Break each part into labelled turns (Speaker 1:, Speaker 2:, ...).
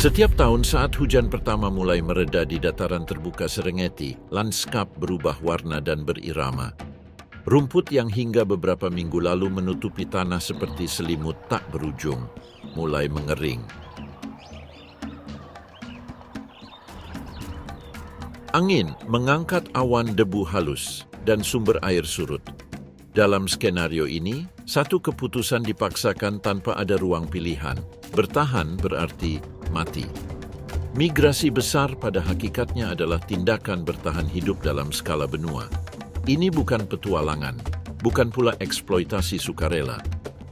Speaker 1: Setiap tahun saat hujan pertama mulai mereda di dataran terbuka Serengeti, lanskap berubah warna dan berirama. Rumput yang hingga beberapa minggu lalu menutupi tanah seperti selimut tak berujung, mulai mengering. Angin mengangkat awan debu halus dan sumber air surut. Dalam skenario ini, satu keputusan dipaksakan tanpa ada ruang pilihan. Bertahan berarti mati. Migrasi besar pada hakikatnya adalah tindakan bertahan hidup dalam skala benua. Ini bukan petualangan, bukan pula eksploitasi sukarela.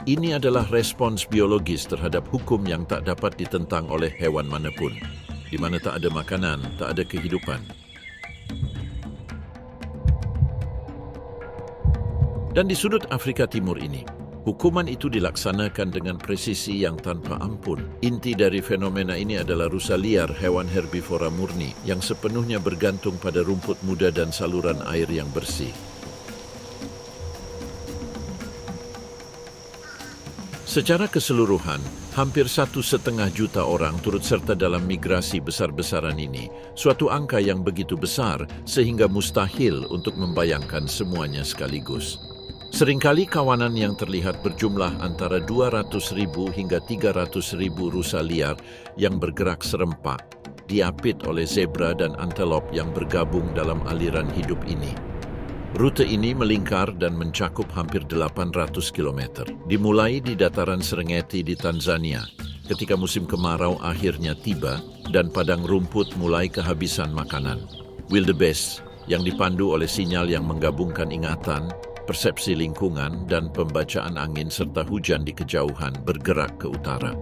Speaker 1: Ini adalah respons biologis terhadap hukum yang tak dapat ditentang oleh hewan manapun. Di mana tak ada makanan, tak ada kehidupan. Dan di sudut Afrika Timur ini, hukuman itu dilaksanakan dengan presisi yang tanpa ampun. Inti dari fenomena ini adalah rusa liar, hewan herbivora murni yang sepenuhnya bergantung pada rumput muda dan saluran air yang bersih. Secara keseluruhan, hampir 1,5 juta orang turut serta dalam migrasi besar-besaran ini, suatu angka yang begitu besar sehingga mustahil untuk membayangkan semuanya sekaligus. Seringkali kawanan yang terlihat berjumlah antara 200.000 hingga 300.000 rusa liar yang bergerak serempak, diapit oleh zebra dan antelop yang bergabung dalam aliran hidup ini. Rute ini melingkar dan mencakup hampir 800 km. Dimulai di dataran Serengeti di Tanzania, ketika musim kemarau akhirnya tiba dan padang rumput mulai kehabisan makanan. Wildebeest yang dipandu oleh sinyal yang menggabungkan ingatan, persepsi lingkungan, dan pembacaan angin serta hujan di kejauhan bergerak ke utara.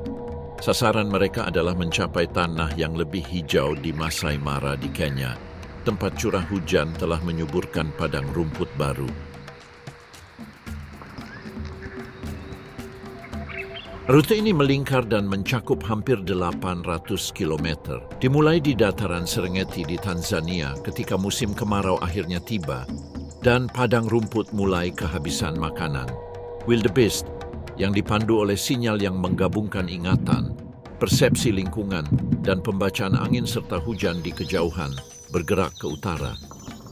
Speaker 1: Sasaran mereka adalah mencapai tanah yang lebih hijau di Masai Mara di Kenya. Tempat curah hujan telah menyuburkan padang rumput baru. Rute ini melingkar dan mencakup hampir 800 km. Dimulai di dataran Serengeti di Tanzania ketika musim kemarau akhirnya tiba, dan padang rumput mulai kehabisan makanan. Wildebeest yang dipandu oleh sinyal yang menggabungkan ingatan, persepsi lingkungan, dan pembacaan angin serta hujan di kejauhan bergerak ke utara.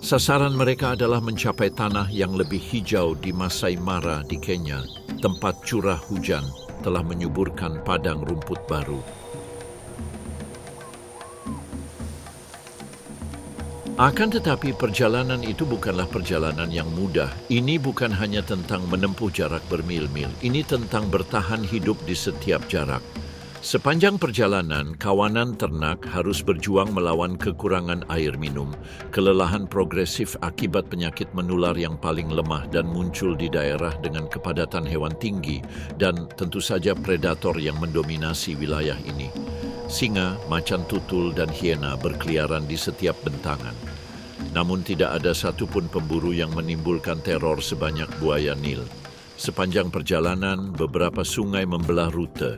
Speaker 1: Sasaran mereka adalah mencapai tanah yang lebih hijau di Masai Mara di Kenya, tempat curah hujan telah menyuburkan padang rumput baru. Akan tetapi perjalanan itu bukanlah perjalanan yang mudah. Ini bukan hanya tentang menempuh jarak bermil-mil. Ini tentang bertahan hidup di setiap jarak. Sepanjang perjalanan, kawanan ternak harus berjuang melawan kekurangan air minum, kelelahan progresif akibat penyakit menular yang paling lemah dan muncul di daerah dengan kepadatan hewan tinggi, dan tentu saja predator yang mendominasi wilayah ini. Singa, macan tutul, dan hiena berkeliaran di setiap bentangan. Namun tidak ada satupun pemburu yang menimbulkan teror sebanyak buaya Nil. Sepanjang perjalanan, beberapa sungai membelah rute.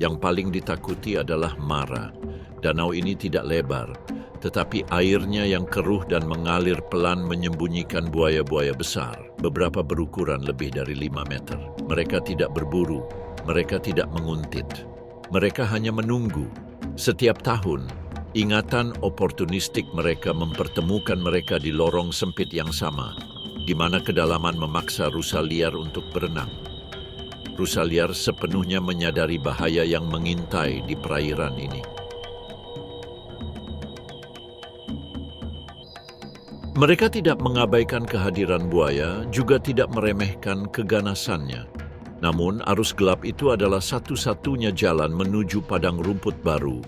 Speaker 1: Yang paling ditakuti adalah Mara. Danau ini tidak lebar, tetapi airnya yang keruh dan mengalir pelan menyembunyikan buaya-buaya besar, beberapa berukuran lebih dari 5 meter. Mereka tidak berburu, mereka tidak menguntit. Mereka hanya menunggu. Setiap tahun, ingatan oportunistik mereka mempertemukan mereka di lorong sempit yang sama, di mana kedalaman memaksa rusa liar untuk berenang. Rusa liar sepenuhnya menyadari bahaya yang mengintai di perairan ini. Mereka tidak mengabaikan kehadiran buaya, juga tidak meremehkan keganasannya. Namun, arus gelap itu adalah satu-satunya jalan menuju padang rumput baru.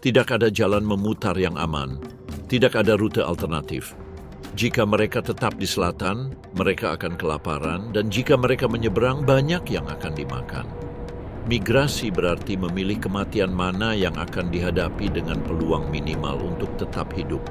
Speaker 1: Tidak ada jalan memutar yang aman, tidak ada rute alternatif. Jika mereka tetap di selatan, mereka akan kelaparan, dan jika mereka menyeberang, banyak yang akan dimakan. Migrasi berarti memilih kematian mana yang akan dihadapi dengan peluang minimal untuk tetap hidup.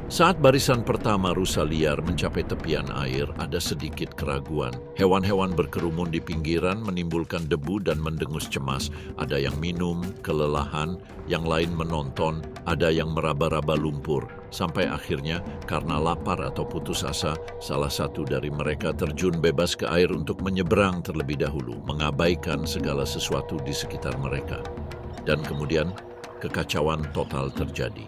Speaker 1: Saat barisan pertama rusa liar mencapai tepian air, ada sedikit keraguan. Hewan-hewan berkerumun di pinggiran menimbulkan debu dan mendengus cemas. Ada yang minum, kelelahan, yang lain menonton, ada yang meraba-raba lumpur. Sampai akhirnya, karena lapar atau putus asa, salah satu dari mereka terjun bebas ke air untuk menyeberang terlebih dahulu, mengabaikan segala sesuatu di sekitar mereka. Dan kemudian, kekacauan total terjadi.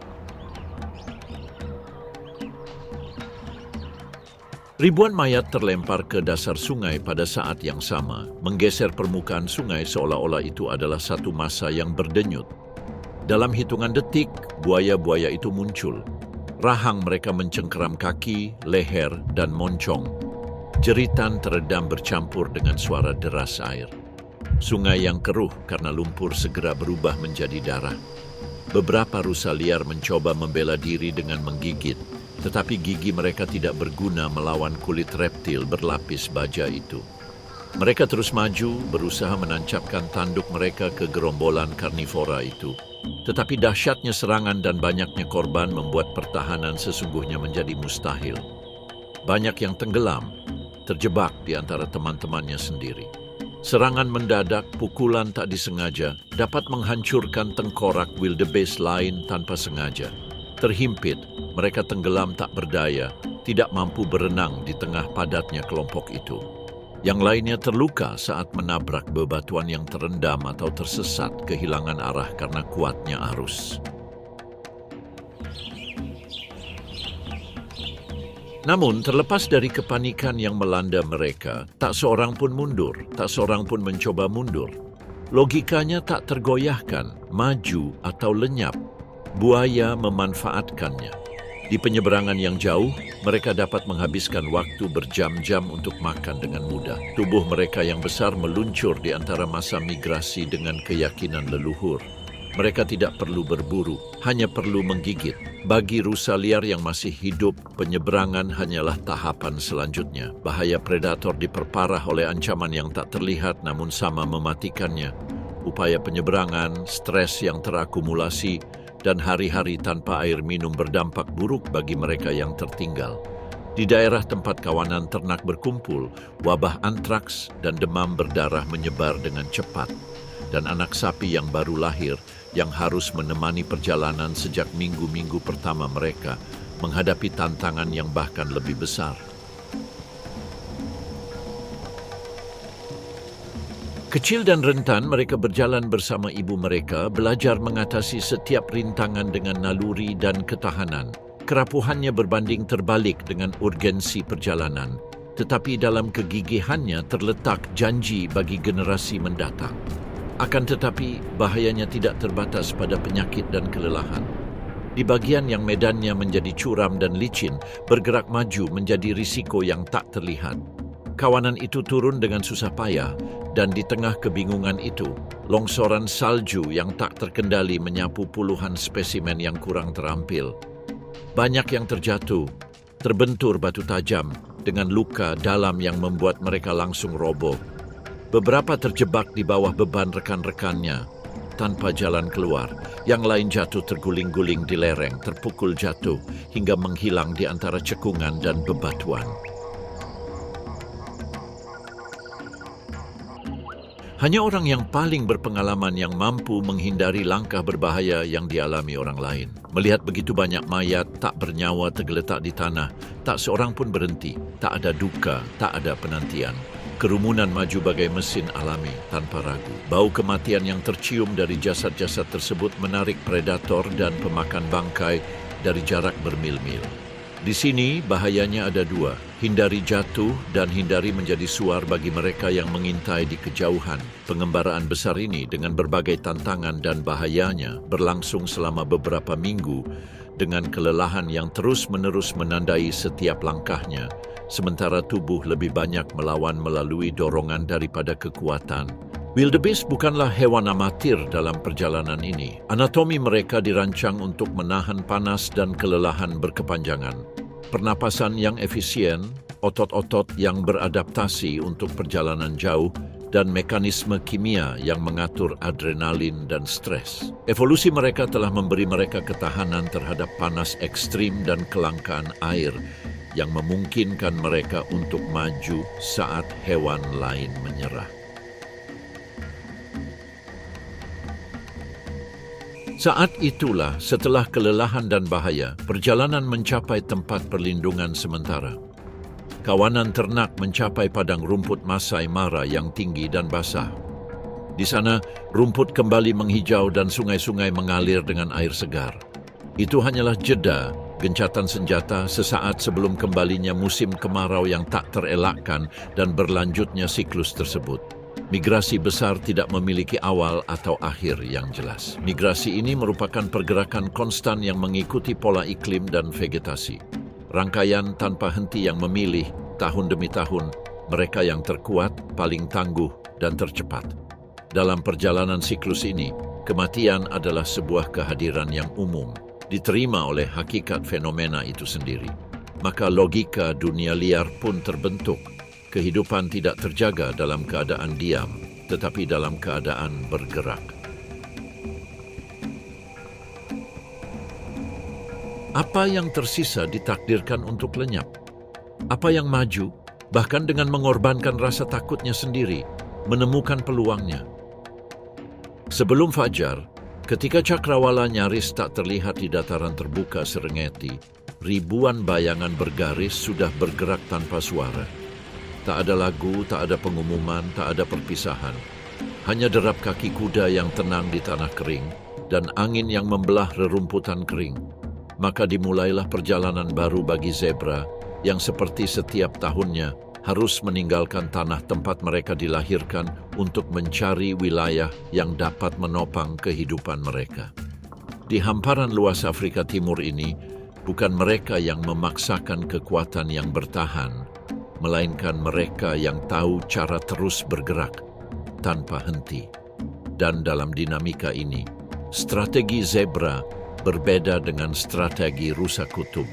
Speaker 1: Ribuan mayat terlempar ke dasar sungai pada saat yang sama, menggeser permukaan sungai seolah-olah itu adalah satu masa yang berdenyut. Dalam hitungan detik, buaya-buaya itu muncul. Rahang mereka mencengkeram kaki, leher, dan moncong. Jeritan teredam bercampur dengan suara deras air. Sungai yang keruh karena lumpur segera berubah menjadi darah. Beberapa rusa liar mencoba membela diri dengan menggigit, tetapi gigi mereka tidak berguna melawan kulit reptil berlapis baja itu. Mereka terus maju, berusaha menancapkan tanduk mereka ke gerombolan karnivora itu. Tetapi dahsyatnya serangan dan banyaknya korban membuat pertahanan sesungguhnya menjadi mustahil. Banyak yang tenggelam, terjebak di antara teman-temannya sendiri. Serangan mendadak, pukulan tak disengaja, dapat menghancurkan tengkorak wildebeest lain tanpa sengaja. Terhimpit, mereka tenggelam tak berdaya, tidak mampu berenang di tengah padatnya kelompok itu. Yang lainnya terluka saat menabrak bebatuan yang terendam atau tersesat kehilangan arah karena kuatnya arus. Namun, terlepas dari kepanikan yang melanda mereka, tak seorang pun mundur, tak seorang pun mencoba mundur. Logikanya tak tergoyahkan, maju atau lenyap. Buaya memanfaatkannya. Di penyeberangan yang jauh, mereka dapat menghabiskan waktu berjam-jam untuk makan dengan mudah. Tubuh mereka yang besar meluncur di antara masa migrasi dengan keyakinan leluhur. Mereka tidak perlu berburu, hanya perlu menggigit. Bagi rusa liar yang masih hidup, penyeberangan hanyalah tahapan selanjutnya. Bahaya predator diperparah oleh ancaman yang tak terlihat namun sama mematikannya. Upaya penyeberangan, stres yang terakumulasi, dan hari-hari tanpa air minum berdampak buruk bagi mereka yang tertinggal. Di daerah tempat kawanan ternak berkumpul, wabah antraks dan demam berdarah menyebar dengan cepat. Dan anak sapi yang baru lahir, yang harus menemani perjalanan sejak minggu-minggu pertama mereka, menghadapi tantangan yang bahkan lebih besar. Kecil dan rentan, mereka berjalan bersama ibu mereka, belajar mengatasi setiap rintangan dengan naluri dan ketahanan. Kerapuhannya berbanding terbalik dengan urgensi perjalanan, tetapi dalam kegigihannya terletak janji bagi generasi mendatang. Akan tetapi, bahayanya tidak terbatas pada penyakit dan kelelahan. Di bagian yang medannya menjadi curam dan licin, bergerak maju menjadi risiko yang tak terlihat. Kawanan itu turun dengan susah payah, dan di tengah kebingungan itu, longsoran salju yang tak terkendali menyapu puluhan spesimen yang kurang terampil. Banyak yang terjatuh, terbentur batu tajam, dengan luka dalam yang membuat mereka langsung roboh. Beberapa terjebak di bawah beban rekan-rekannya, tanpa jalan keluar. Yang lain jatuh terguling-guling di lereng, terpukul jatuh, hingga menghilang di antara cekungan dan bebatuan. Hanya orang yang paling berpengalaman yang mampu menghindari langkah berbahaya yang dialami orang lain. Melihat begitu banyak mayat tak bernyawa tergeletak di tanah, tak seorang pun berhenti, tak ada duka, tak ada penantian. Kerumunan maju bagai mesin alami tanpa ragu. Bau kematian yang tercium dari jasad-jasad tersebut menarik predator dan pemakan bangkai dari jarak bermil-mil. Di sini bahayanya ada dua, hindari jatuh dan hindari menjadi suar bagi mereka yang mengintai di kejauhan. Pengembaraan besar ini dengan berbagai tantangan dan bahayanya berlangsung selama beberapa minggu dengan kelelahan yang terus-menerus menandai setiap langkahnya, sementara tubuh lebih banyak melawan melalui dorongan daripada kekuatan. Wildebeest bukanlah hewan amatir dalam perjalanan ini. Anatomi mereka dirancang untuk menahan panas dan kelelahan berkepanjangan. Pernapasan yang efisien, otot-otot yang beradaptasi untuk perjalanan jauh, dan mekanisme kimia yang mengatur adrenalin dan stres. Evolusi mereka telah memberi mereka ketahanan terhadap panas ekstrim dan kelangkaan air yang memungkinkan mereka untuk maju saat hewan lain menyerah. Saat itulah, setelah kelelahan dan bahaya, perjalanan mencapai tempat perlindungan sementara. Kawanan ternak mencapai padang rumput Masai Mara yang tinggi dan basah. Di sana, rumput kembali menghijau dan sungai-sungai mengalir dengan air segar. Itu hanyalah jeda, gencatan senjata sesaat sebelum kembalinya musim kemarau yang tak terelakkan dan berlanjutnya siklus tersebut. Migrasi besar tidak memiliki awal atau akhir yang jelas. Migrasi ini merupakan pergerakan konstan yang mengikuti pola iklim dan vegetasi. Rangkaian tanpa henti yang memilih, tahun demi tahun, mereka yang terkuat, paling tangguh, dan tercepat. Dalam perjalanan siklus ini, kematian adalah sebuah kehadiran yang umum, diterima oleh hakikat fenomena itu sendiri. Maka logika dunia liar pun terbentuk. Kehidupan tidak terjaga dalam keadaan diam, tetapi dalam keadaan bergerak. Apa yang tersisa ditakdirkan untuk lenyap? Apa yang maju, bahkan dengan mengorbankan rasa takutnya sendiri, menemukan peluangnya? Sebelum fajar, ketika cakrawala nyaris tak terlihat di dataran terbuka Serengeti, ribuan bayangan bergaris sudah bergerak tanpa suara. Tak ada lagu, tak ada pengumuman, tak ada perpisahan. Hanya derap kaki kuda yang tenang di tanah kering dan angin yang membelah rerumputan kering. Maka dimulailah perjalanan baru bagi zebra yang seperti setiap tahunnya harus meninggalkan tanah tempat mereka dilahirkan untuk mencari wilayah yang dapat menopang kehidupan mereka. Di hamparan luas Afrika Timur ini, bukan mereka yang memaksakan kekuatan yang bertahan, melainkan mereka yang tahu cara terus bergerak tanpa henti. Dan dalam dinamika ini, strategi zebra berbeda dengan strategi rusa kutub.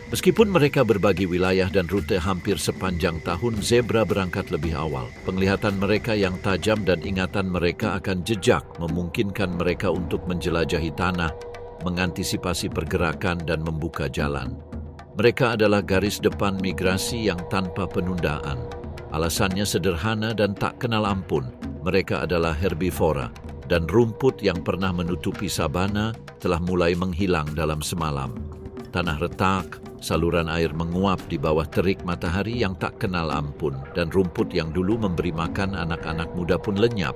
Speaker 1: Meskipun mereka berbagi wilayah dan rute hampir sepanjang tahun, zebra berangkat lebih awal. Penglihatan mereka yang tajam dan ingatan mereka akan jejak memungkinkan mereka untuk menjelajahi tanah, mengantisipasi pergerakan dan membuka jalan. Mereka adalah garis depan migrasi yang tanpa penundaan. Alasannya sederhana dan tak kenal ampun. Mereka adalah herbivora, dan rumput yang pernah menutupi sabana telah mulai menghilang dalam semalam. Tanah retak, saluran air menguap di bawah terik matahari yang tak kenal ampun, dan rumput yang dulu memberi makan anak-anak muda pun lenyap.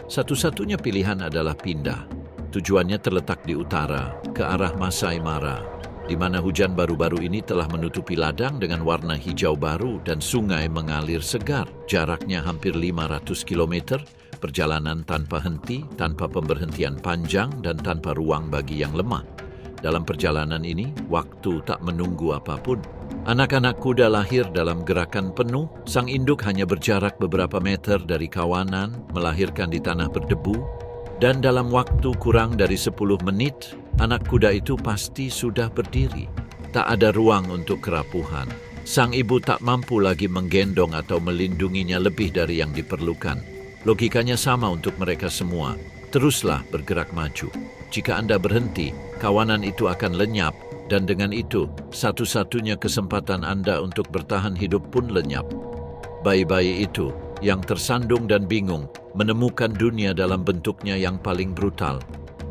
Speaker 1: Satu-satunya pilihan adalah pindah. Tujuannya terletak di utara, ke arah Masai Mara, di mana hujan baru-baru ini telah menutupi ladang dengan warna hijau baru dan sungai mengalir segar. Jaraknya hampir 500 km, perjalanan tanpa henti, tanpa pemberhentian panjang, dan tanpa ruang bagi yang lemah. Dalam perjalanan ini, waktu tak menunggu apapun. Anak-anak kuda lahir dalam gerakan penuh, sang induk hanya berjarak beberapa meter dari kawanan, melahirkan di tanah berdebu, dan dalam waktu kurang dari 10 menit, anak kuda itu pasti sudah berdiri. Tak ada ruang untuk kerapuhan. Sang ibu tak mampu lagi menggendong atau melindunginya lebih dari yang diperlukan. Logikanya sama untuk mereka semua. Teruslah bergerak maju. Jika Anda berhenti, kawanan itu akan lenyap, dan dengan itu, satu-satunya kesempatan Anda untuk bertahan hidup pun lenyap. Bayi-bayi itu, yang tersandung dan bingung, menemukan dunia dalam bentuknya yang paling brutal.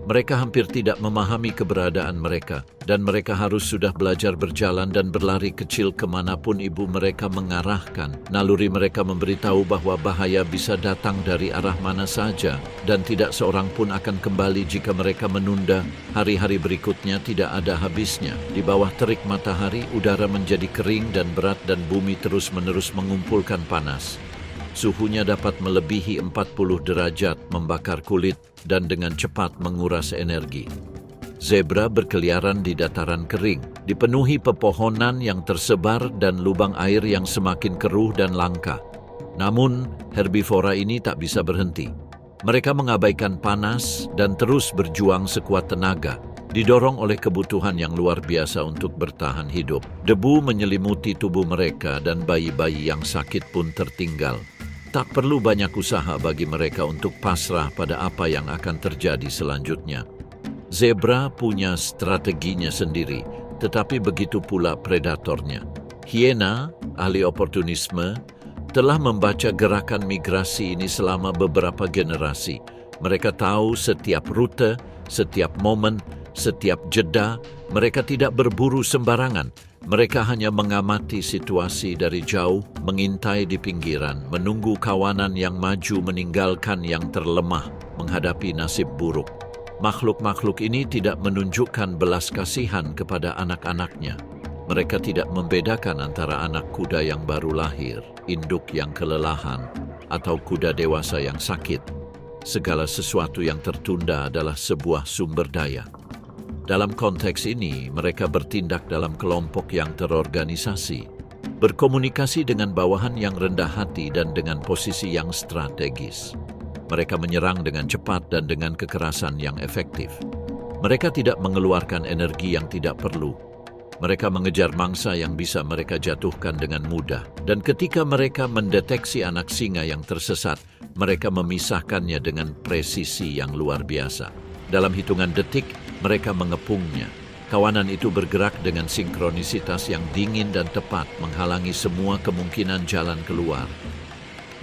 Speaker 1: Mereka hampir tidak memahami keberadaan mereka, dan mereka harus sudah belajar berjalan dan berlari kecil kemanapun ibu mereka mengarahkan. Naluri mereka memberitahu bahwa bahaya bisa datang dari arah mana saja, dan tidak seorang pun akan kembali jika mereka menunda. Hari-hari berikutnya tidak ada habisnya. Di bawah terik matahari, udara menjadi kering dan berat dan bumi terus-menerus mengumpulkan panas. Suhunya dapat melebihi 40 derajat, membakar kulit, dan dengan cepat menguras energi. Zebra berkeliaran di dataran kering, dipenuhi pepohonan yang tersebar dan lubang air yang semakin keruh dan langka. Namun, herbivora ini tak bisa berhenti. Mereka mengabaikan panas dan terus berjuang sekuat tenaga, didorong oleh kebutuhan yang luar biasa untuk bertahan hidup. Debu menyelimuti tubuh mereka dan bayi-bayi yang sakit pun tertinggal. Tak perlu banyak usaha bagi mereka untuk pasrah pada apa yang akan terjadi selanjutnya. Zebra punya strateginya sendiri, tetapi begitu pula predatornya. Hiena, ahli oportunisme, telah membaca gerakan migrasi ini selama beberapa generasi. Mereka tahu setiap rute, setiap momen, setiap jeda. Mereka tidak berburu sembarangan. Mereka hanya mengamati situasi dari jauh, mengintai di pinggiran, menunggu kawanan yang maju meninggalkan yang terlemah menghadapi nasib buruk. Makhluk-makhluk ini tidak menunjukkan belas kasihan kepada anak-anaknya. Mereka tidak membedakan antara anak kuda yang baru lahir, induk yang kelelahan, atau kuda dewasa yang sakit. Segala sesuatu yang tertunda adalah sebuah sumber daya. Dalam konteks ini, mereka bertindak dalam kelompok yang terorganisasi, berkomunikasi dengan bawahan yang rendah hati dan dengan posisi yang strategis. Mereka menyerang dengan cepat dan dengan kekerasan yang efektif. Mereka tidak mengeluarkan energi yang tidak perlu. Mereka mengejar mangsa yang bisa mereka jatuhkan dengan mudah. Dan ketika mereka mendeteksi anak singa yang tersesat, mereka memisahkannya dengan presisi yang luar biasa. Dalam hitungan detik, mereka mengepungnya. Kawanan itu bergerak dengan sinkronisitas yang dingin dan tepat, menghalangi semua kemungkinan jalan keluar.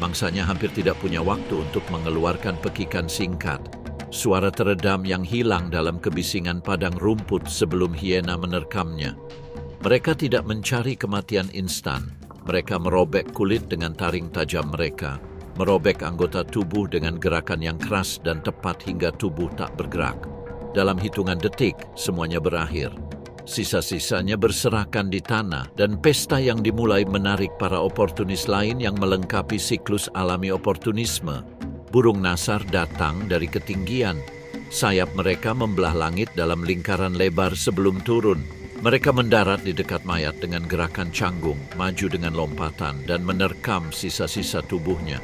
Speaker 1: Mangsanya hampir tidak punya waktu untuk mengeluarkan pekikan singkat. Suara teredam yang hilang dalam kebisingan padang rumput sebelum hiena menerkamnya. Mereka tidak mencari kematian instan. Mereka merobek kulit dengan taring tajam mereka, merobek anggota tubuh dengan gerakan yang keras dan tepat hingga tubuh tak bergerak. Dalam hitungan detik, semuanya berakhir. Sisa-sisanya berserakan di tanah, dan pesta yang dimulai menarik para oportunis lain yang melengkapi siklus alami oportunisme. Burung nasar datang dari ketinggian. Sayap mereka membelah langit dalam lingkaran lebar sebelum turun. Mereka mendarat di dekat mayat dengan gerakan canggung, maju dengan lompatan, dan menerkam sisa-sisa tubuhnya.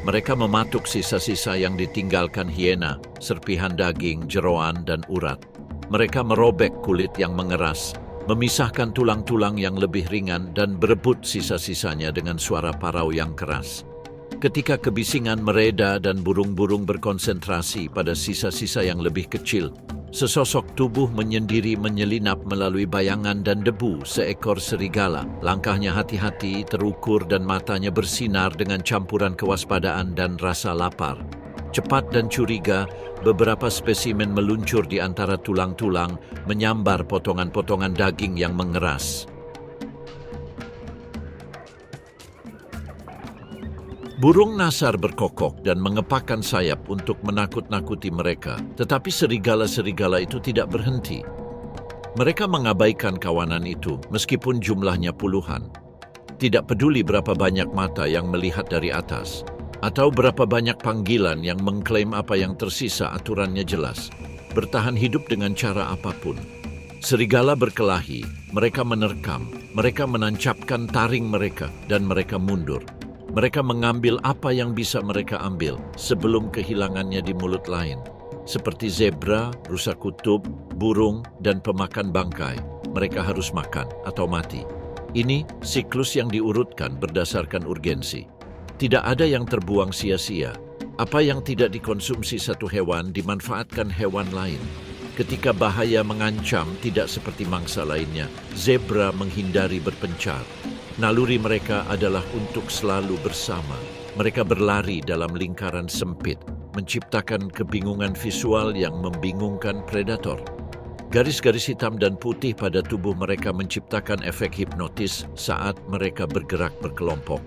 Speaker 1: Mereka mematuk sisa-sisa yang ditinggalkan hiena, serpihan daging, jeroan, dan urat. Mereka merobek kulit yang mengeras, memisahkan tulang-tulang yang lebih ringan, dan berebut sisa-sisanya dengan suara parau yang keras. Ketika kebisingan mereda dan burung-burung berkonsentrasi pada sisa-sisa yang lebih kecil, sesosok tubuh menyendiri menyelinap melalui bayangan dan debu seekor serigala. Langkahnya hati-hati, terukur, dan matanya bersinar dengan campuran kewaspadaan dan rasa lapar. Cepat dan curiga, beberapa spesimen meluncur di antara tulang-tulang, menyambar potongan-potongan daging yang mengeras. Burung nasar berkokok dan mengepakkan sayap untuk menakut-nakuti mereka, tetapi serigala-serigala itu tidak berhenti. Mereka mengabaikan kawanan itu, meskipun jumlahnya puluhan. Tidak peduli berapa banyak mata yang melihat dari atas, atau berapa banyak panggilan yang mengklaim apa yang tersisa aturannya jelas. Bertahan hidup dengan cara apapun. Serigala berkelahi, mereka menerkam, mereka menancapkan taring mereka, dan mereka mundur. Mereka mengambil apa yang bisa mereka ambil sebelum kehilangannya di mulut lain. Seperti zebra, rusa kutub, burung, dan pemakan bangkai. Mereka harus makan atau mati. Ini siklus yang diurutkan berdasarkan urgensi. Tidak ada yang terbuang sia-sia. Apa yang tidak dikonsumsi satu hewan dimanfaatkan hewan lain. Ketika bahaya mengancam, tidak seperti mangsa lainnya, zebra menghindari berpencar. Naluri mereka adalah untuk selalu bersama. Mereka berlari dalam lingkaran sempit, menciptakan kebingungan visual yang membingungkan predator. Garis-garis hitam dan putih pada tubuh mereka menciptakan efek hipnotis saat mereka bergerak berkelompok.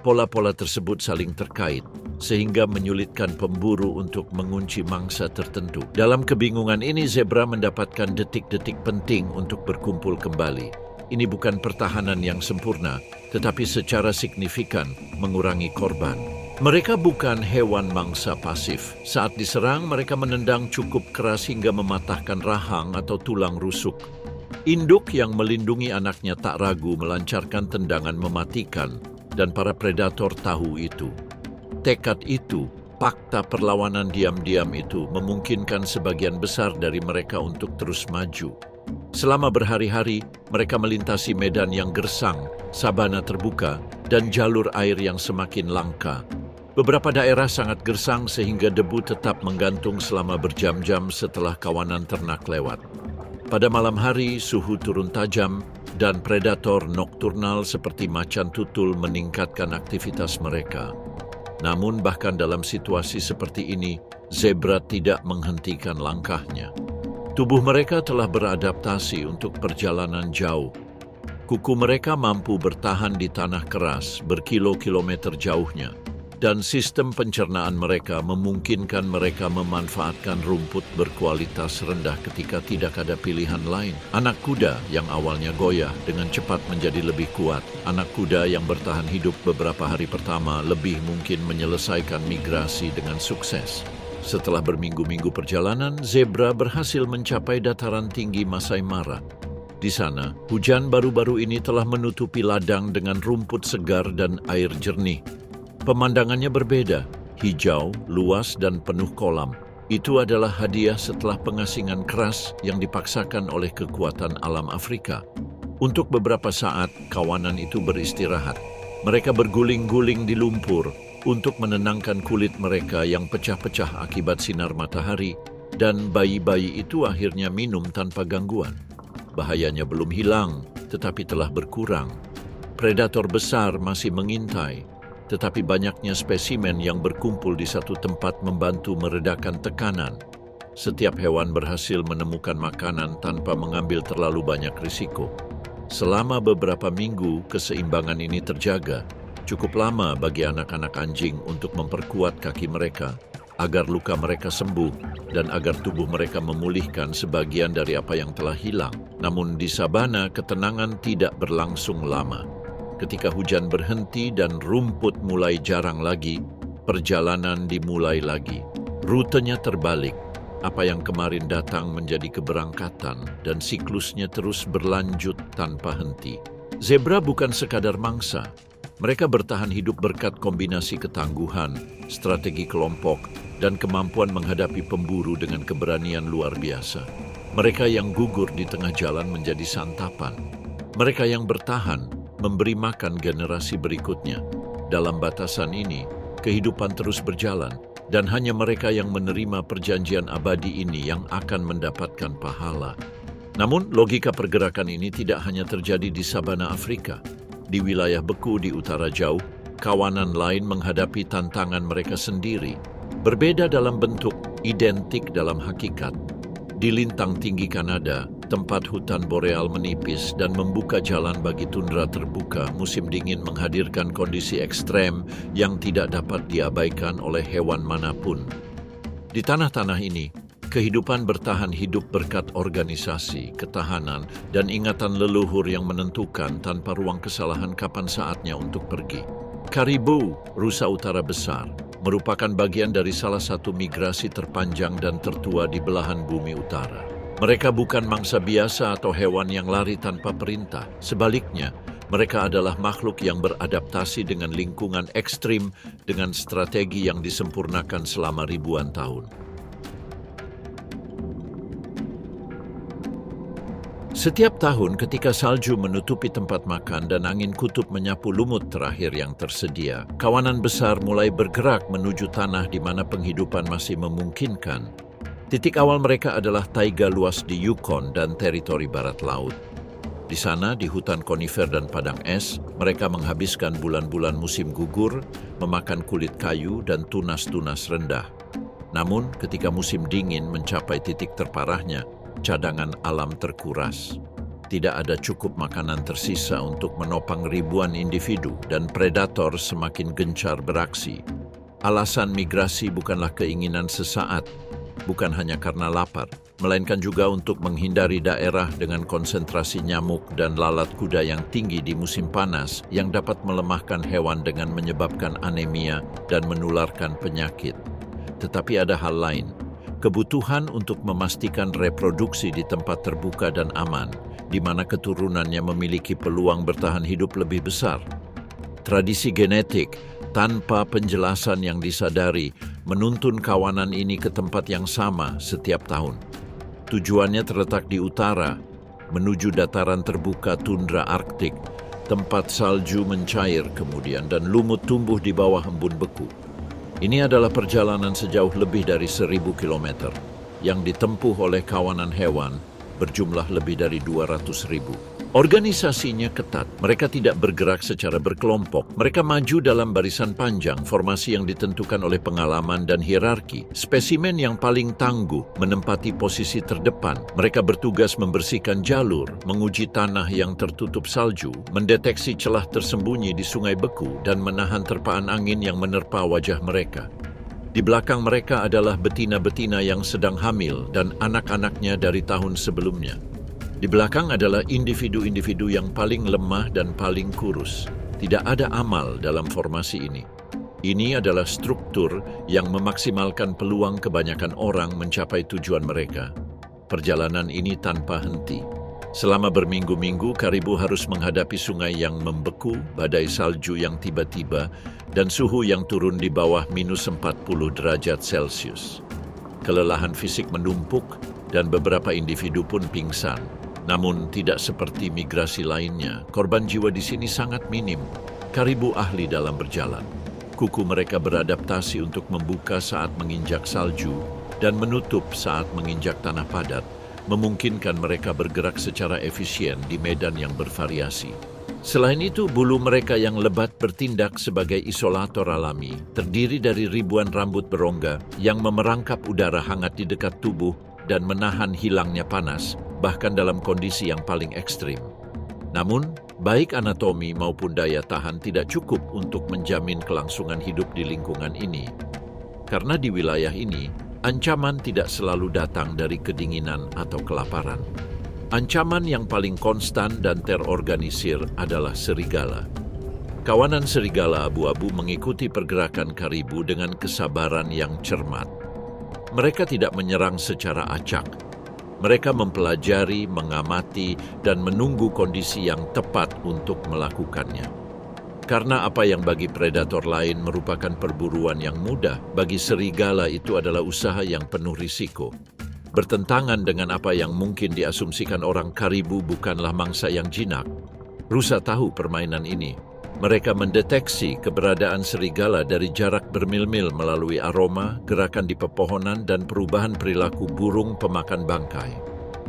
Speaker 1: Pola-pola tersebut saling terkait, sehingga menyulitkan pemburu untuk mengunci mangsa tertentu. Dalam kebingungan ini, zebra mendapatkan detik-detik penting untuk berkumpul kembali. Ini bukan pertahanan yang sempurna, tetapi secara signifikan mengurangi korban. Mereka bukan hewan mangsa pasif. Saat diserang, mereka menendang cukup keras hingga mematahkan rahang atau tulang rusuk. Induk yang melindungi anaknya tak ragu melancarkan tendangan mematikan, dan para predator tahu itu. Tekad itu, fakta perlawanan diam-diam itu memungkinkan sebagian besar dari mereka untuk terus maju. Selama berhari-hari, mereka melintasi medan yang gersang, sabana terbuka, dan jalur air yang semakin langka. Beberapa daerah sangat gersang sehingga debu tetap menggantung selama berjam-jam setelah kawanan ternak lewat. Pada malam hari, suhu turun tajam, dan predator nokturnal seperti macan tutul meningkatkan aktivitas mereka. Namun bahkan dalam situasi seperti ini, zebra tidak menghentikan langkahnya. Tubuh mereka telah beradaptasi untuk perjalanan jauh. Kuku mereka mampu bertahan di tanah keras berkilo-kilometer jauhnya, dan sistem pencernaan mereka memungkinkan mereka memanfaatkan rumput berkualitas rendah ketika tidak ada pilihan lain. Anak kuda yang awalnya goyah dengan cepat menjadi lebih kuat. Anak kuda yang bertahan hidup beberapa hari pertama lebih mungkin menyelesaikan migrasi dengan sukses. Setelah berminggu-minggu perjalanan, zebra berhasil mencapai dataran tinggi Masai Mara. Di sana, hujan baru-baru ini telah menutupi ladang dengan rumput segar dan air jernih. Pemandangannya berbeda, hijau, luas, dan penuh kolam. Itu adalah hadiah setelah pengasingan keras yang dipaksakan oleh kekuatan alam Afrika. Untuk beberapa saat, kawanan itu beristirahat. Mereka berguling-guling di lumpur untuk menenangkan kulit mereka yang pecah-pecah akibat sinar matahari, dan bayi-bayi itu akhirnya minum tanpa gangguan. Bahayanya belum hilang, tetapi telah berkurang. Predator besar masih mengintai, tetapi banyaknya spesimen yang berkumpul di satu tempat membantu meredakan tekanan. Setiap hewan berhasil menemukan makanan tanpa mengambil terlalu banyak risiko. Selama beberapa minggu, keseimbangan ini terjaga. Cukup lama bagi anak-anak anjing untuk memperkuat kaki mereka, agar luka mereka sembuh dan agar tubuh mereka memulihkan sebagian dari apa yang telah hilang. Namun di sabana, ketenangan tidak berlangsung lama. Ketika hujan berhenti dan rumput mulai jarang lagi, perjalanan dimulai lagi. Rutenya terbalik. Apa yang kemarin datang menjadi keberangkatan dan siklusnya terus berlanjut tanpa henti. Zebra bukan sekadar mangsa. Mereka bertahan hidup berkat kombinasi ketangguhan, strategi kelompok, dan kemampuan menghadapi pemburu dengan keberanian luar biasa. Mereka yang gugur di tengah jalan menjadi santapan. Mereka yang bertahan memberi makan generasi berikutnya. Dalam batasan ini, kehidupan terus berjalan, dan hanya mereka yang menerima perjanjian abadi ini yang akan mendapatkan pahala. Namun, logika pergerakan ini tidak hanya terjadi di sabana Afrika. Di wilayah beku di utara jauh, kawanan lain menghadapi tantangan mereka sendiri. Berbeda dalam bentuk, identik dalam hakikat. Di lintang tinggi Kanada, tempat hutan boreal menipis dan membuka jalan bagi tundra terbuka, musim dingin menghadirkan kondisi ekstrem yang tidak dapat diabaikan oleh hewan manapun. Di tanah-tanah ini, kehidupan bertahan hidup berkat organisasi, ketahanan, dan ingatan leluhur yang menentukan tanpa ruang kesalahan kapan saatnya untuk pergi. Karibu, rusa utara besar, merupakan bagian dari salah satu migrasi terpanjang dan tertua di belahan bumi utara. Mereka bukan mangsa biasa atau hewan yang lari tanpa perintah. Sebaliknya, mereka adalah makhluk yang beradaptasi dengan lingkungan ekstrim dengan strategi yang disempurnakan selama ribuan tahun. Setiap tahun ketika salju menutupi tempat makan dan angin kutub menyapu lumut terakhir yang tersedia, kawanan besar mulai bergerak menuju tanah di mana penghidupan masih memungkinkan. Titik awal mereka adalah taiga luas di Yukon dan teritori barat laut. Di sana, di hutan konifer dan padang es, mereka menghabiskan bulan-bulan musim gugur, memakan kulit kayu dan tunas-tunas rendah. Namun, ketika musim dingin mencapai titik terparahnya, cadangan alam terkuras. Tidak ada cukup makanan tersisa untuk menopang ribuan individu dan predator semakin gencar beraksi. Alasan migrasi bukanlah keinginan sesaat, bukan hanya karena lapar, melainkan juga untuk menghindari daerah dengan konsentrasi nyamuk dan lalat kuda yang tinggi di musim panas yang dapat melemahkan hewan dengan menyebabkan anemia dan menularkan penyakit. Tetapi ada hal lain. Kebutuhan untuk memastikan reproduksi di tempat terbuka dan aman, di mana keturunannya memiliki peluang bertahan hidup lebih besar. Tradisi genetik, tanpa penjelasan yang disadari, menuntun kawanan ini ke tempat yang sama setiap tahun. Tujuannya terletak di utara, menuju dataran terbuka tundra Arktik, tempat salju mencair kemudian dan lumut tumbuh di bawah embun beku. Ini adalah perjalanan sejauh lebih dari 1.000 kilometer yang ditempuh oleh kawanan hewan berjumlah lebih dari 200.000. Organisasinya ketat, mereka tidak bergerak secara berkelompok. Mereka maju dalam barisan panjang, formasi yang ditentukan oleh pengalaman dan hierarki. Spesimen yang paling tangguh menempati posisi terdepan. Mereka bertugas membersihkan jalur, menguji tanah yang tertutup salju, mendeteksi celah tersembunyi di sungai beku, dan menahan terpaan angin yang menerpa wajah mereka. Di belakang mereka adalah betina-betina yang sedang hamil dan anak-anaknya dari tahun sebelumnya. Di belakang adalah individu-individu yang paling lemah dan paling kurus. Tidak ada amal dalam formasi ini. Ini adalah struktur yang memaksimalkan peluang kebanyakan orang mencapai tujuan mereka. Perjalanan ini tanpa henti. Selama berminggu-minggu, Karibu harus menghadapi sungai yang membeku, badai salju yang tiba-tiba, dan suhu yang turun di bawah -40 derajat Celcius. Kelelahan fisik menumpuk dan beberapa individu pun pingsan. Namun tidak seperti migrasi lainnya, korban jiwa di sini sangat minim. Karibu ahli dalam berjalan. Kuku mereka beradaptasi untuk membuka saat menginjak salju dan menutup saat menginjak tanah padat, memungkinkan mereka bergerak secara efisien di medan yang bervariasi. Selain itu, bulu mereka yang lebat bertindak sebagai isolator alami, terdiri dari ribuan rambut berongga yang memerangkap udara hangat di dekat tubuh dan menahan hilangnya panas, bahkan dalam kondisi yang paling ekstrim. Namun, baik anatomi maupun daya tahan tidak cukup untuk menjamin kelangsungan hidup di lingkungan ini. Karena di wilayah ini, ancaman tidak selalu datang dari kedinginan atau kelaparan. Ancaman yang paling konstan dan terorganisir adalah serigala. Kawanan serigala abu-abu mengikuti pergerakan Karibu dengan kesabaran yang cermat. Mereka tidak menyerang secara acak. Mereka mempelajari, mengamati, dan menunggu kondisi yang tepat untuk melakukannya. Karena apa yang bagi predator lain merupakan perburuan yang mudah, bagi serigala itu adalah usaha yang penuh risiko. Bertentangan dengan apa yang mungkin diasumsikan orang, Karibu bukanlah mangsa yang jinak. Rusa tahu permainan ini. Mereka mendeteksi keberadaan serigala dari jarak bermil-mil melalui aroma, gerakan di pepohonan, dan perubahan perilaku burung pemakan bangkai.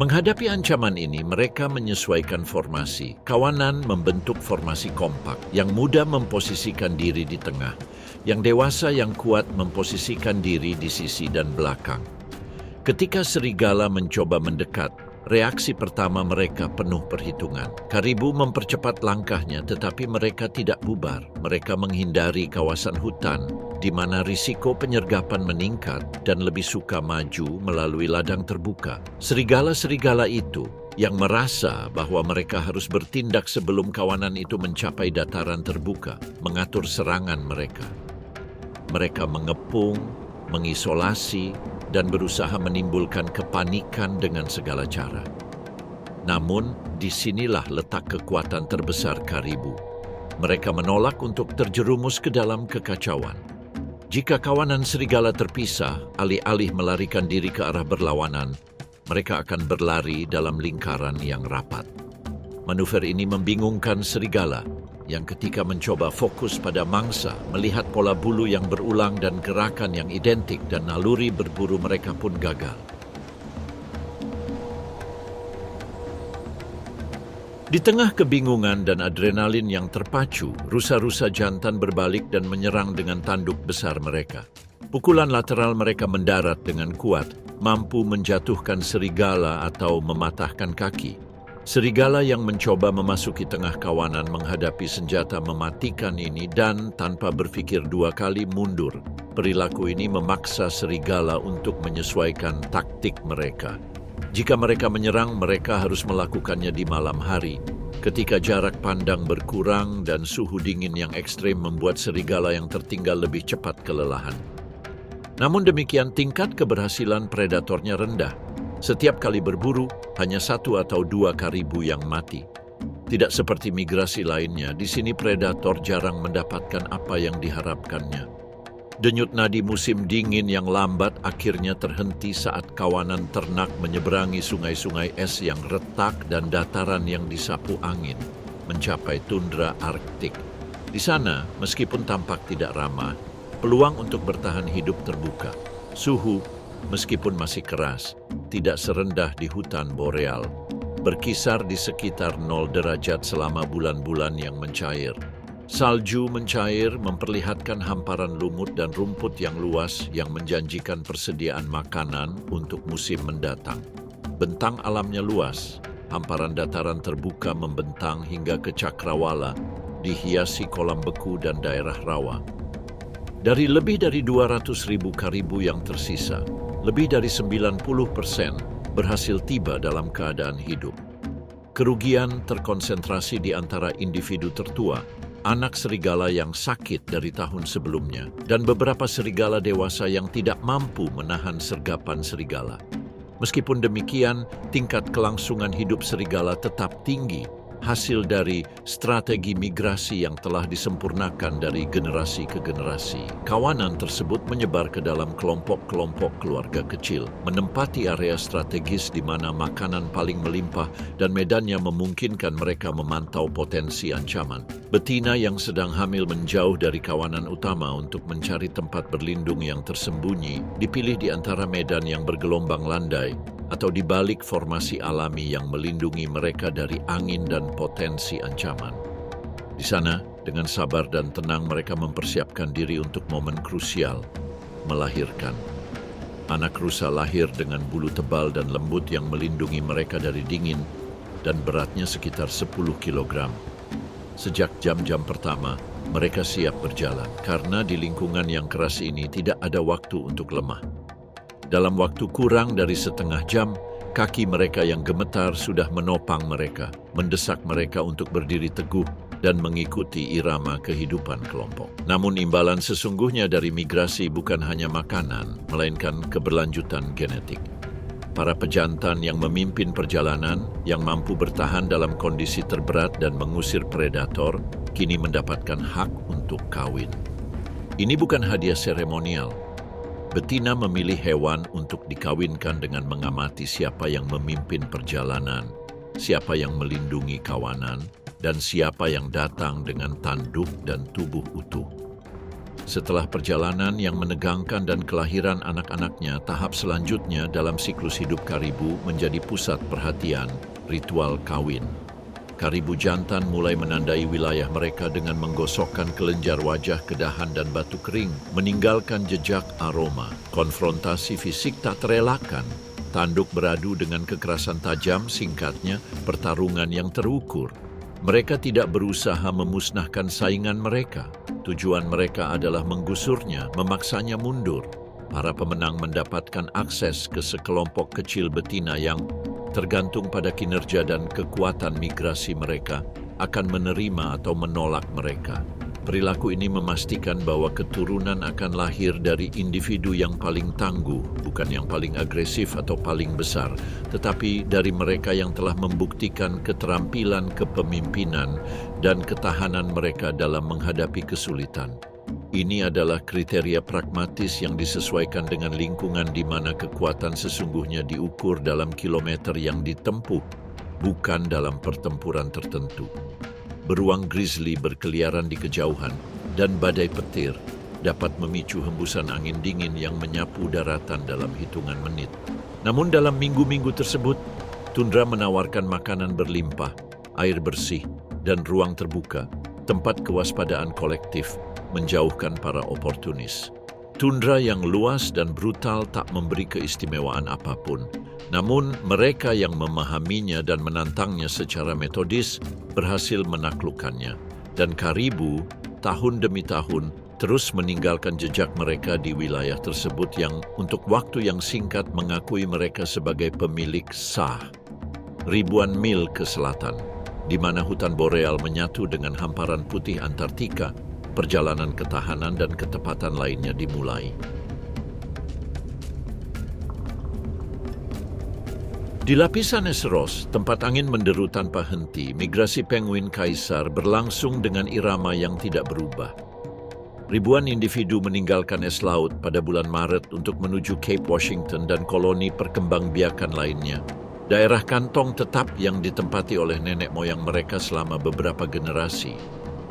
Speaker 1: Menghadapi ancaman ini, mereka menyesuaikan formasi. Kawanan membentuk formasi kompak, yang muda memposisikan diri di tengah, yang dewasa yang kuat memposisikan diri di sisi dan belakang. Ketika serigala mencoba mendekat, reaksi pertama mereka penuh perhitungan. Karibu mempercepat langkahnya, tetapi mereka tidak bubar. Mereka menghindari kawasan hutan, di mana risiko penyergapan meningkat dan lebih suka maju melalui ladang terbuka. Serigala-serigala itu yang merasa bahwa mereka harus bertindak sebelum kawanan itu mencapai dataran terbuka, mengatur serangan mereka. Mereka mengepung, mengisolasi, dan berusaha menimbulkan kepanikan dengan segala cara. Namun, disinilah letak kekuatan terbesar Karibu. Mereka menolak untuk terjerumus ke dalam kekacauan. Jika kawanan serigala terpisah, alih-alih melarikan diri ke arah berlawanan, mereka akan berlari dalam lingkaran yang rapat. Manuver ini membingungkan serigala, yang ketika mencoba fokus pada mangsa, melihat pola bulu yang berulang dan gerakan yang identik, dan naluri berburu mereka pun gagal. Di tengah kebingungan dan adrenalin yang terpacu, rusa-rusa jantan berbalik dan menyerang dengan tanduk besar mereka. Pukulan lateral mereka mendarat dengan kuat, mampu menjatuhkan serigala atau mematahkan kaki. Serigala yang mencoba memasuki tengah kawanan menghadapi senjata mematikan ini dan tanpa berpikir dua kali mundur. Perilaku ini memaksa serigala untuk menyesuaikan taktik mereka. Jika mereka menyerang, mereka harus melakukannya di malam hari, ketika jarak pandang berkurang dan suhu dingin yang ekstrim membuat serigala yang tertinggal lebih cepat kelelahan. Namun demikian, tingkat keberhasilan predatornya rendah. Setiap kali berburu, hanya 1 atau 2 Karibu yang mati. Tidak seperti migrasi lainnya, di sini predator jarang mendapatkan apa yang diharapkannya. Denyut nadi musim dingin yang lambat akhirnya terhenti saat kawanan ternak menyeberangi sungai-sungai es yang retak dan dataran yang disapu angin, mencapai tundra Arktik. Di sana, meskipun tampak tidak ramah, peluang untuk bertahan hidup terbuka. Suhu, meskipun masih keras, tidak serendah di hutan boreal. berkisar di sekitar 0 derajat selama bulan-bulan yang mencair. Salju mencair memperlihatkan hamparan lumut dan rumput yang luas yang menjanjikan persediaan makanan untuk musim mendatang. Bentang alamnya luas, hamparan dataran terbuka membentang hingga ke cakrawala, dihiasi kolam beku dan daerah rawa. Dari lebih dari 200.000 karibu yang tersisa, lebih dari 90% berhasil tiba dalam keadaan hidup. Kerugian terkonsentrasi di antara individu tertua, anak serigala yang sakit dari tahun sebelumnya, dan beberapa serigala dewasa yang tidak mampu menahan sergapan serigala. Meskipun demikian, tingkat kelangsungan hidup serigala tetap tinggi, hasil dari strategi migrasi yang telah disempurnakan dari generasi ke generasi. Kawanan tersebut menyebar ke dalam kelompok-kelompok keluarga kecil, menempati area strategis di mana makanan paling melimpah dan medannya memungkinkan mereka memantau potensi ancaman. Betina yang sedang hamil menjauh dari kawanan utama untuk mencari tempat berlindung yang tersembunyi, dipilih di antara medan yang bergelombang landai, atau di balik formasi alami yang melindungi mereka dari angin dan potensi ancaman. Di sana, dengan sabar dan tenang mereka mempersiapkan diri untuk momen krusial, melahirkan. Anak rusa lahir dengan bulu tebal dan lembut yang melindungi mereka dari dingin dan beratnya sekitar 10 kg. Sejak jam-jam pertama, mereka siap berjalan karena di lingkungan yang keras ini tidak ada waktu untuk lemah. Dalam waktu kurang dari setengah jam, kaki mereka yang gemetar sudah menopang mereka, mendesak mereka untuk berdiri teguh dan mengikuti irama kehidupan kelompok. Namun imbalan sesungguhnya dari migrasi bukan hanya makanan, melainkan keberlanjutan genetik. Para pejantan yang memimpin perjalanan, yang mampu bertahan dalam kondisi terberat dan mengusir predator, kini mendapatkan hak untuk kawin. Ini bukan hadiah seremonial. Betina memilih hewan untuk dikawinkan dengan mengamati siapa yang memimpin perjalanan, siapa yang melindungi kawanan, dan siapa yang datang dengan tanduk dan tubuh utuh. Setelah perjalanan yang menegangkan dan kelahiran anak-anaknya, tahap selanjutnya dalam siklus hidup karibu menjadi pusat perhatian, ritual kawin. Karibu jantan mulai menandai wilayah mereka dengan menggosokkan kelenjar wajah ke dahan dan batu kering, meninggalkan jejak aroma. Konfrontasi fisik tak terelakkan. Tanduk beradu dengan kekerasan tajam, singkatnya, pertarungan yang terukur. Mereka tidak berusaha memusnahkan saingan mereka. Tujuan mereka adalah menggusurnya, memaksanya mundur. Para pemenang mendapatkan akses ke sekelompok kecil betina yang tergantung pada kinerja dan kekuatan migrasi mereka, akan menerima atau menolak mereka. Perilaku ini memastikan bahwa keturunan akan lahir dari individu yang paling tangguh, bukan yang paling agresif atau paling besar, tetapi dari mereka yang telah membuktikan keterampilan kepemimpinan dan ketahanan mereka dalam menghadapi kesulitan. Ini adalah kriteria pragmatis yang disesuaikan dengan lingkungan di mana kekuatan sesungguhnya diukur dalam kilometer yang ditempuh, bukan dalam pertempuran tertentu. Beruang grizzly berkeliaran di kejauhan, dan badai petir dapat memicu hembusan angin dingin yang menyapu daratan dalam hitungan menit. Namun dalam minggu-minggu tersebut, tundra menawarkan makanan berlimpah, air bersih, dan ruang terbuka, tempat kewaspadaan kolektif, menjauhkan para oportunis. Tundra yang luas dan brutal tak memberi keistimewaan apapun. Namun, mereka yang memahaminya dan menantangnya secara metodis berhasil menaklukkannya. Dan karibu, tahun demi tahun, terus meninggalkan jejak mereka di wilayah tersebut yang untuk waktu yang singkat mengakui mereka sebagai pemilik sah. Ribuan mil ke selatan, di mana hutan boreal menyatu dengan hamparan putih Antartika, perjalanan ketahanan dan ketepatan lainnya dimulai. Di lapisan es Ross, tempat angin menderu tanpa henti, migrasi penguin kaisar berlangsung dengan irama yang tidak berubah. Ribuan individu meninggalkan es laut pada bulan Maret untuk menuju Cape Washington dan koloni perkembangbiakan lainnya. Daerah kantong tetap yang ditempati oleh nenek moyang mereka selama beberapa generasi.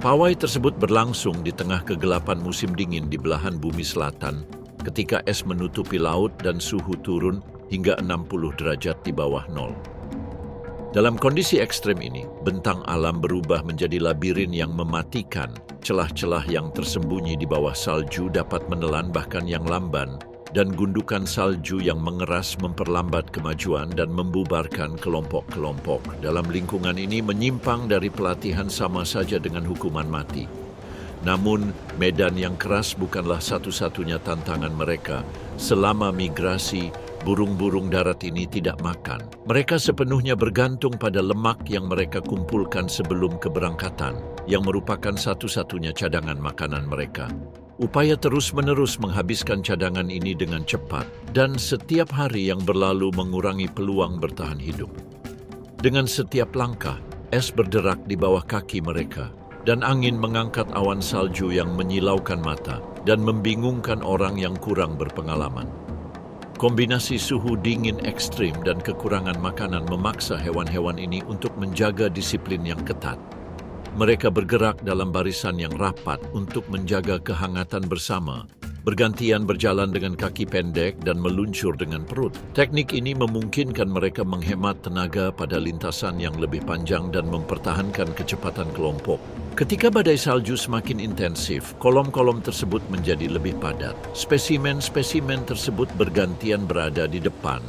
Speaker 1: Pawai tersebut berlangsung di tengah kegelapan musim dingin di belahan bumi selatan, ketika es menutupi laut dan suhu turun hingga 60 derajat di bawah nol. Dalam kondisi ekstrem ini, bentang alam berubah menjadi labirin yang mematikan. Celah-celah yang tersembunyi di bawah salju dapat menelan bahkan yang lamban, dan gundukan salju yang mengeras memperlambat kemajuan dan membubarkan kelompok-kelompok. Dalam lingkungan ini menyimpang dari pelatihan sama saja dengan hukuman mati. Namun, medan yang keras bukanlah satu-satunya tantangan mereka. Selama migrasi, burung-burung darat ini tidak makan. Mereka sepenuhnya bergantung pada lemak yang mereka kumpulkan sebelum keberangkatan, yang merupakan satu-satunya cadangan makanan mereka. Upaya terus-menerus menghabiskan cadangan ini dengan cepat, dan setiap hari yang berlalu mengurangi peluang bertahan hidup. Dengan setiap langkah, es berderak di bawah kaki mereka, dan angin mengangkat awan salju yang menyilaukan mata dan membingungkan orang yang kurang berpengalaman. Kombinasi suhu dingin ekstrim dan kekurangan makanan memaksa hewan-hewan ini untuk menjaga disiplin yang ketat. Mereka bergerak dalam barisan yang rapat untuk menjaga kehangatan bersama, bergantian berjalan dengan kaki pendek dan meluncur dengan perut. Teknik ini memungkinkan mereka menghemat tenaga pada lintasan yang lebih panjang dan mempertahankan kecepatan kelompok. Ketika badai salju semakin intensif, kolom-kolom tersebut menjadi lebih padat. Spesimen-spesimen tersebut bergantian berada di depan,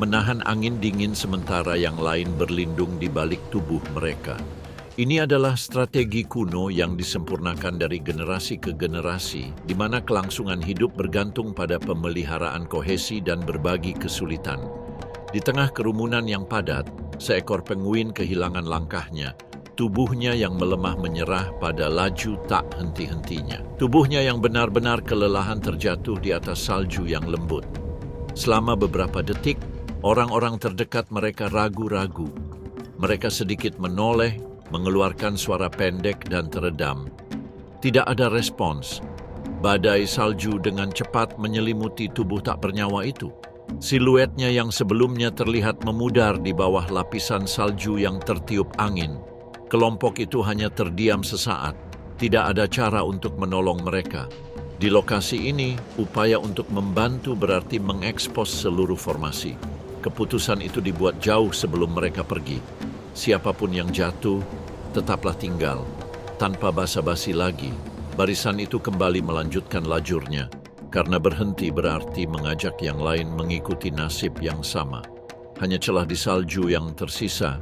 Speaker 1: menahan angin dingin sementara yang lain berlindung di balik tubuh mereka. Ini adalah strategi kuno yang disempurnakan dari generasi ke generasi, di mana kelangsungan hidup bergantung pada pemeliharaan kohesi dan berbagi kesulitan. Di tengah kerumunan yang padat, seekor penguin kehilangan langkahnya. Tubuhnya yang melemah menyerah pada laju tak henti-hentinya. Tubuhnya yang benar-benar kelelahan terjatuh di atas salju yang lembut. Selama beberapa detik, orang-orang terdekat mereka ragu-ragu. Mereka sedikit menoleh, mengeluarkan suara pendek dan teredam. Tidak ada respons. Badai salju dengan cepat menyelimuti tubuh tak bernyawa itu. Siluetnya yang sebelumnya terlihat memudar di bawah lapisan salju yang tertiup angin. Kelompok itu hanya terdiam sesaat. Tidak ada cara untuk menolong mereka. Di lokasi ini, upaya untuk membantu berarti mengekspos seluruh formasi. Keputusan itu dibuat jauh sebelum mereka pergi. Siapapun yang jatuh, tetaplah tinggal. Tanpa basa-basi lagi, barisan itu kembali melanjutkan lajurnya. Karena berhenti berarti mengajak yang lain mengikuti nasib yang sama. Hanya celah di salju yang tersisa,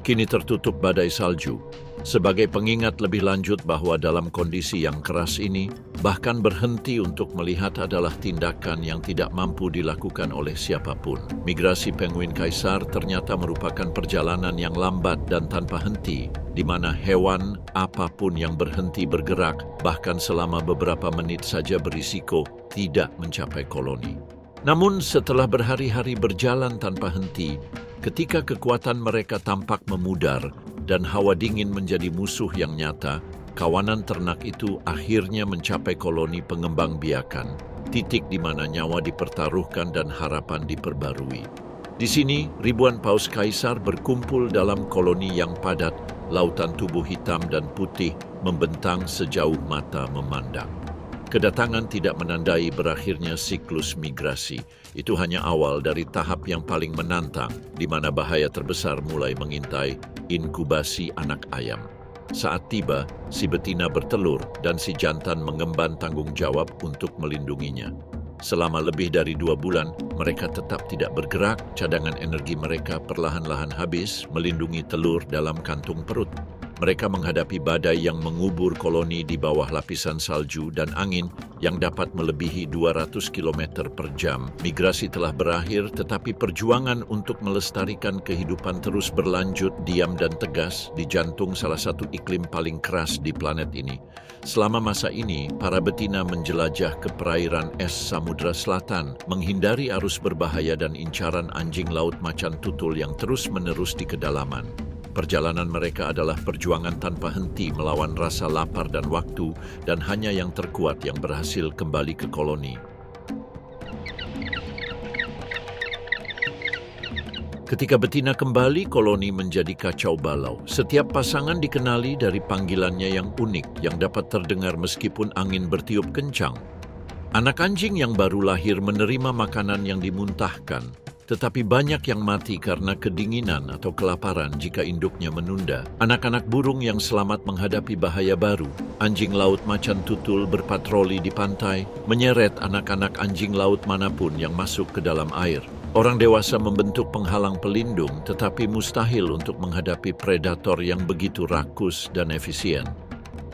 Speaker 1: kini tertutup badai salju. Sebagai pengingat lebih lanjut bahwa dalam kondisi yang keras ini, bahkan berhenti untuk melihat adalah tindakan yang tidak mampu dilakukan oleh siapapun. Migrasi penguin kaisar ternyata merupakan perjalanan yang lambat dan tanpa henti, di mana hewan apapun yang berhenti bergerak, bahkan selama beberapa menit saja berisiko tidak mencapai koloni. Namun setelah berhari-hari berjalan tanpa henti, ketika kekuatan mereka tampak memudar dan hawa dingin menjadi musuh yang nyata, kawanan ternak itu akhirnya mencapai koloni pengembang biakan, titik di mana nyawa dipertaruhkan dan harapan diperbarui. Di sini, ribuan paus kaisar berkumpul dalam koloni yang padat, lautan tubuh hitam dan putih membentang sejauh mata memandang. Kedatangan tidak menandai berakhirnya siklus migrasi. Itu hanya awal dari tahap yang paling menantang, di mana bahaya terbesar mulai mengintai, inkubasi anak ayam. Saat tiba, si betina bertelur dan si jantan mengemban tanggung jawab untuk melindunginya. Selama lebih dari 2 bulan, mereka tetap tidak bergerak, cadangan energi mereka perlahan-lahan habis melindungi telur dalam kantung perut. Mereka menghadapi badai yang mengubur koloni di bawah lapisan salju dan angin yang dapat melebihi 200 km per jam. Migrasi telah berakhir, tetapi perjuangan untuk melestarikan kehidupan terus berlanjut diam dan tegas di jantung salah satu iklim paling keras di planet ini. Selama masa ini, para betina menjelajah ke perairan es Samudra Selatan, menghindari arus berbahaya dan incaran anjing laut macan tutul yang terus-menerus di kedalaman. Perjalanan mereka adalah perjuangan tanpa henti melawan rasa lapar dan waktu, dan hanya yang terkuat yang berhasil kembali ke koloni. Ketika betina kembali, koloni menjadi kacau balau. Setiap pasangan dikenali dari panggilannya yang unik, yang dapat terdengar meskipun angin bertiup kencang. Anak anjing yang baru lahir menerima makanan yang dimuntahkan, Tetapi banyak yang mati karena kedinginan atau kelaparan jika induknya menunda. Anak-anak burung yang selamat menghadapi bahaya baru. Anjing laut macan tutul berpatroli di pantai, menyeret anak-anak anjing laut manapun yang masuk ke dalam air. Orang dewasa membentuk penghalang pelindung, tetapi mustahil untuk menghadapi predator yang begitu rakus dan efisien.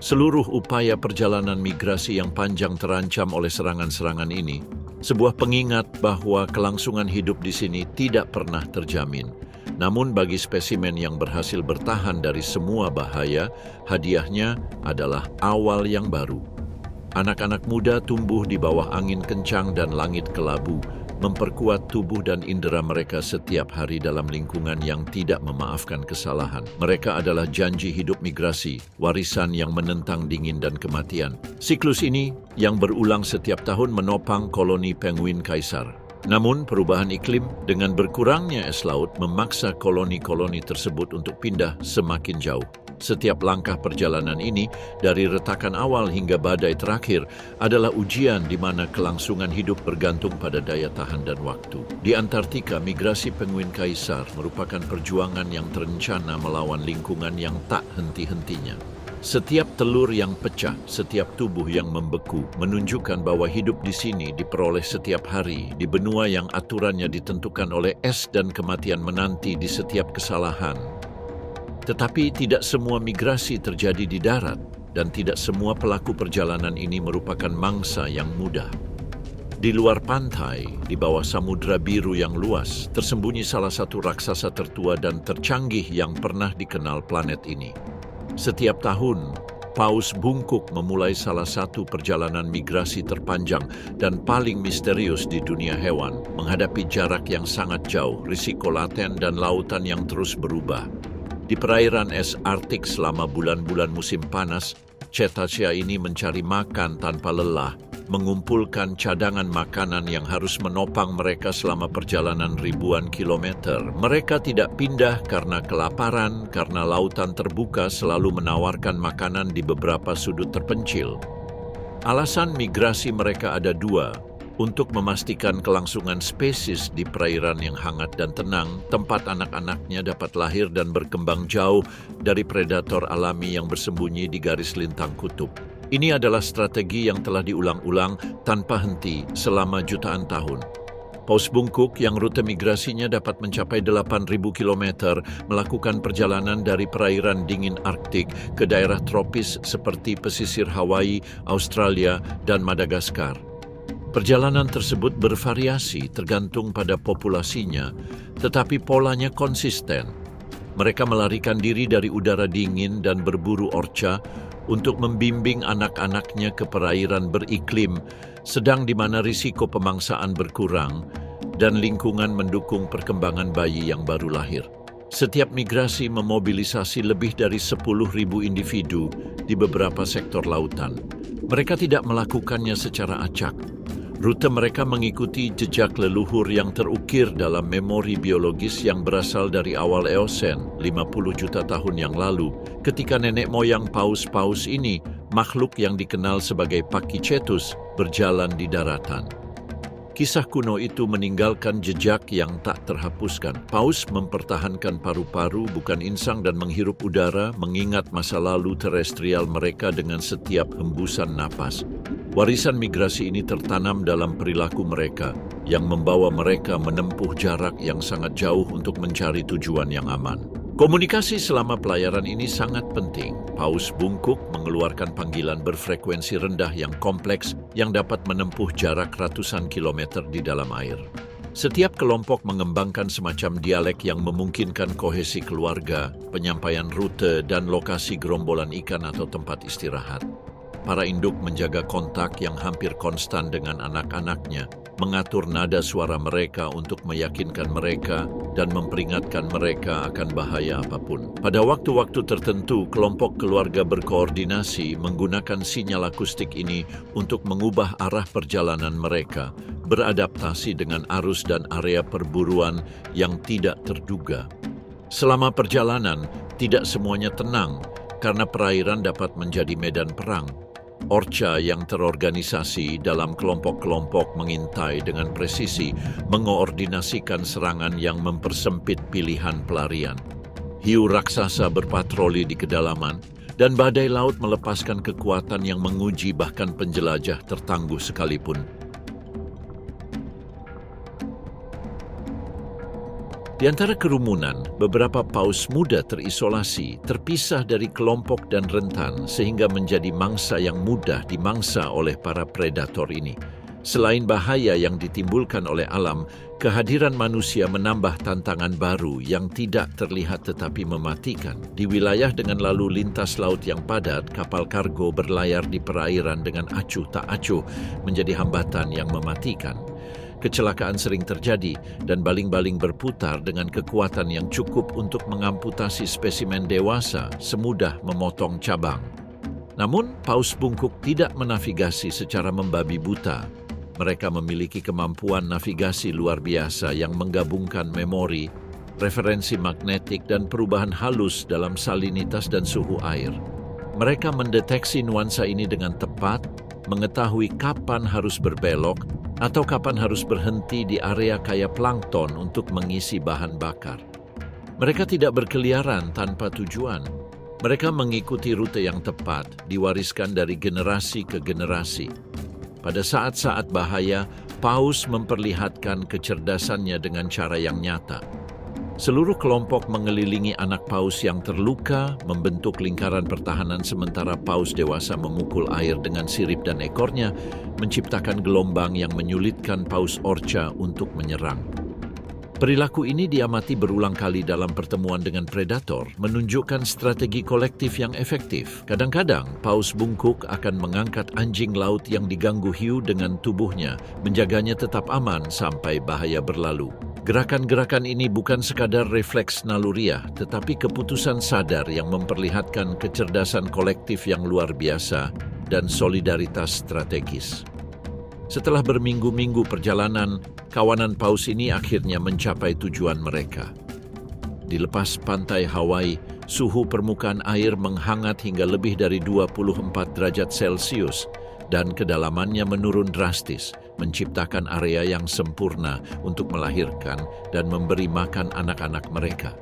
Speaker 1: Seluruh upaya perjalanan migrasi yang panjang terancam oleh serangan-serangan ini. Sebuah pengingat bahwa kelangsungan hidup di sini tidak pernah terjamin. Namun bagi spesimen yang berhasil bertahan dari semua bahaya, hadiahnya adalah awal yang baru. Anak-anak muda tumbuh di bawah angin kencang dan langit kelabu, memperkuat tubuh dan indera mereka setiap hari dalam lingkungan yang tidak memaafkan kesalahan. Mereka adalah janji hidup migrasi, warisan yang menentang dingin dan kematian. Siklus ini yang berulang setiap tahun menopang koloni penguin kaisar. Namun perubahan iklim dengan berkurangnya es laut memaksa koloni-koloni tersebut untuk pindah semakin jauh. Setiap langkah perjalanan ini, dari retakan awal hingga badai terakhir, adalah ujian di mana kelangsungan hidup bergantung pada daya tahan dan waktu. Di Antartika, migrasi penguin kaisar merupakan perjuangan yang terencana melawan lingkungan yang tak henti-hentinya. Setiap telur yang pecah, setiap tubuh yang membeku, menunjukkan bahwa hidup di sini diperoleh setiap hari, di benua yang aturannya ditentukan oleh es dan kematian menanti di setiap kesalahan. Tetapi tidak semua migrasi terjadi di darat, dan tidak semua pelaku perjalanan ini merupakan mangsa yang mudah. Di luar pantai, di bawah samudra biru yang luas, tersembunyi salah satu raksasa tertua dan tercanggih yang pernah dikenal planet ini. Setiap tahun, Paus Bungkuk memulai salah satu perjalanan migrasi terpanjang dan paling misterius di dunia hewan, menghadapi jarak yang sangat jauh, risiko laten dan lautan yang terus berubah. Di perairan es Arktik selama bulan-bulan musim panas, cetacea ini mencari makan tanpa lelah, mengumpulkan cadangan makanan yang harus menopang mereka selama perjalanan ribuan kilometer. Mereka tidak pindah karena kelaparan, karena lautan terbuka selalu menawarkan makanan di beberapa sudut terpencil. Alasan migrasi mereka ada dua. Untuk memastikan kelangsungan spesies di perairan yang hangat dan tenang, tempat anak-anaknya dapat lahir dan berkembang jauh dari predator alami yang bersembunyi di garis lintang kutub. Ini adalah strategi yang telah diulang-ulang tanpa henti selama jutaan tahun. Paus Bungkuk yang rute migrasinya dapat mencapai 8.000 km melakukan perjalanan dari perairan dingin Arktik ke daerah tropis seperti pesisir Hawaii, Australia, dan Madagaskar. Perjalanan tersebut bervariasi tergantung pada populasinya, tetapi polanya konsisten. Mereka melarikan diri dari udara dingin dan berburu orca untuk membimbing anak-anaknya ke perairan beriklim, sedang di mana risiko pemangsaan berkurang dan lingkungan mendukung perkembangan bayi yang baru lahir. Setiap migrasi memobilisasi lebih dari 10.000 individu di beberapa sektor lautan. Mereka tidak melakukannya secara acak. Rute mereka mengikuti jejak leluhur yang terukir dalam memori biologis yang berasal dari awal Eosen, 50 juta tahun yang lalu, ketika nenek moyang paus-paus ini, makhluk yang dikenal sebagai Pachycetus, berjalan di daratan. Kisah kuno itu meninggalkan jejak yang tak terhapuskan. Paus mempertahankan paru-paru, bukan insang, dan menghirup udara, mengingat masa lalu terestrial mereka dengan setiap hembusan napas. Warisan migrasi ini tertanam dalam perilaku mereka, yang membawa mereka menempuh jarak yang sangat jauh untuk mencari tujuan yang aman. Komunikasi selama pelayaran ini sangat penting. Paus Bungkuk mengeluarkan panggilan berfrekuensi rendah yang kompleks yang dapat menempuh jarak ratusan kilometer di dalam air. Setiap kelompok mengembangkan semacam dialek yang memungkinkan kohesi keluarga, penyampaian rute, dan lokasi gerombolan ikan atau tempat istirahat. Para induk menjaga kontak yang hampir konstan dengan anak-anaknya, mengatur nada suara mereka untuk meyakinkan mereka dan memperingatkan mereka akan bahaya apapun. Pada waktu-waktu tertentu, kelompok keluarga berkoordinasi menggunakan sinyal akustik ini untuk mengubah arah perjalanan mereka, beradaptasi dengan arus dan area perburuan yang tidak terduga. Selama perjalanan, tidak semuanya tenang, karena perairan dapat menjadi medan perang. Orca yang terorganisasi dalam kelompok-kelompok mengintai dengan presisi, mengoordinasikan serangan yang mempersempit pilihan pelarian. Hiu raksasa berpatroli di kedalaman, dan badai laut melepaskan kekuatan yang menguji bahkan penjelajah tertangguh sekalipun. Di antara kerumunan, beberapa paus muda terisolasi, terpisah dari kelompok dan rentan sehingga menjadi mangsa yang mudah dimangsa oleh para predator ini. Selain bahaya yang ditimbulkan oleh alam, kehadiran manusia menambah tantangan baru yang tidak terlihat tetapi mematikan. Di wilayah dengan lalu lintas laut yang padat, kapal kargo berlayar di perairan dengan acuh tak acuh menjadi hambatan yang mematikan. Kecelakaan sering terjadi dan baling-baling berputar dengan kekuatan yang cukup untuk mengamputasi spesimen dewasa semudah memotong cabang. Namun, paus bungkuk tidak menavigasi secara membabi buta. Mereka memiliki kemampuan navigasi luar biasa yang menggabungkan memori, referensi magnetik dan perubahan halus dalam salinitas dan suhu air. Mereka mendeteksi nuansa ini dengan tepat, mengetahui kapan harus berbelok atau kapan harus berhenti di area kaya plankton untuk mengisi bahan bakar. Mereka tidak berkeliaran tanpa tujuan. Mereka mengikuti rute yang tepat, diwariskan dari generasi ke generasi. Pada saat-saat bahaya, paus memperlihatkan kecerdasannya dengan cara yang nyata. Seluruh kelompok mengelilingi anak paus yang terluka, membentuk lingkaran pertahanan sementara paus dewasa memukul air dengan sirip dan ekornya, menciptakan gelombang yang menyulitkan paus orca untuk menyerang. Perilaku ini diamati berulang kali dalam pertemuan dengan predator, menunjukkan strategi kolektif yang efektif. Kadang-kadang, paus bungkuk akan mengangkat anjing laut yang diganggu hiu dengan tubuhnya, menjaganya tetap aman sampai bahaya berlalu. Gerakan-gerakan ini bukan sekadar refleks naluriah, tetapi keputusan sadar yang memperlihatkan kecerdasan kolektif yang luar biasa dan solidaritas strategis. Setelah berminggu-minggu perjalanan, kawanan paus ini akhirnya mencapai tujuan mereka. Di lepas pantai Hawaii, suhu permukaan air menghangat hingga lebih dari 24 derajat Celcius dan kedalamannya menurun drastis, menciptakan area yang sempurna untuk melahirkan dan memberi makan anak-anak mereka.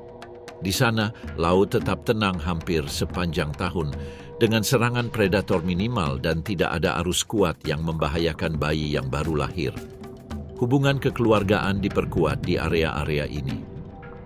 Speaker 1: Di sana, laut tetap tenang hampir sepanjang tahun, dengan serangan predator minimal dan tidak ada arus kuat yang membahayakan bayi yang baru lahir. Hubungan kekeluargaan diperkuat di area-area ini.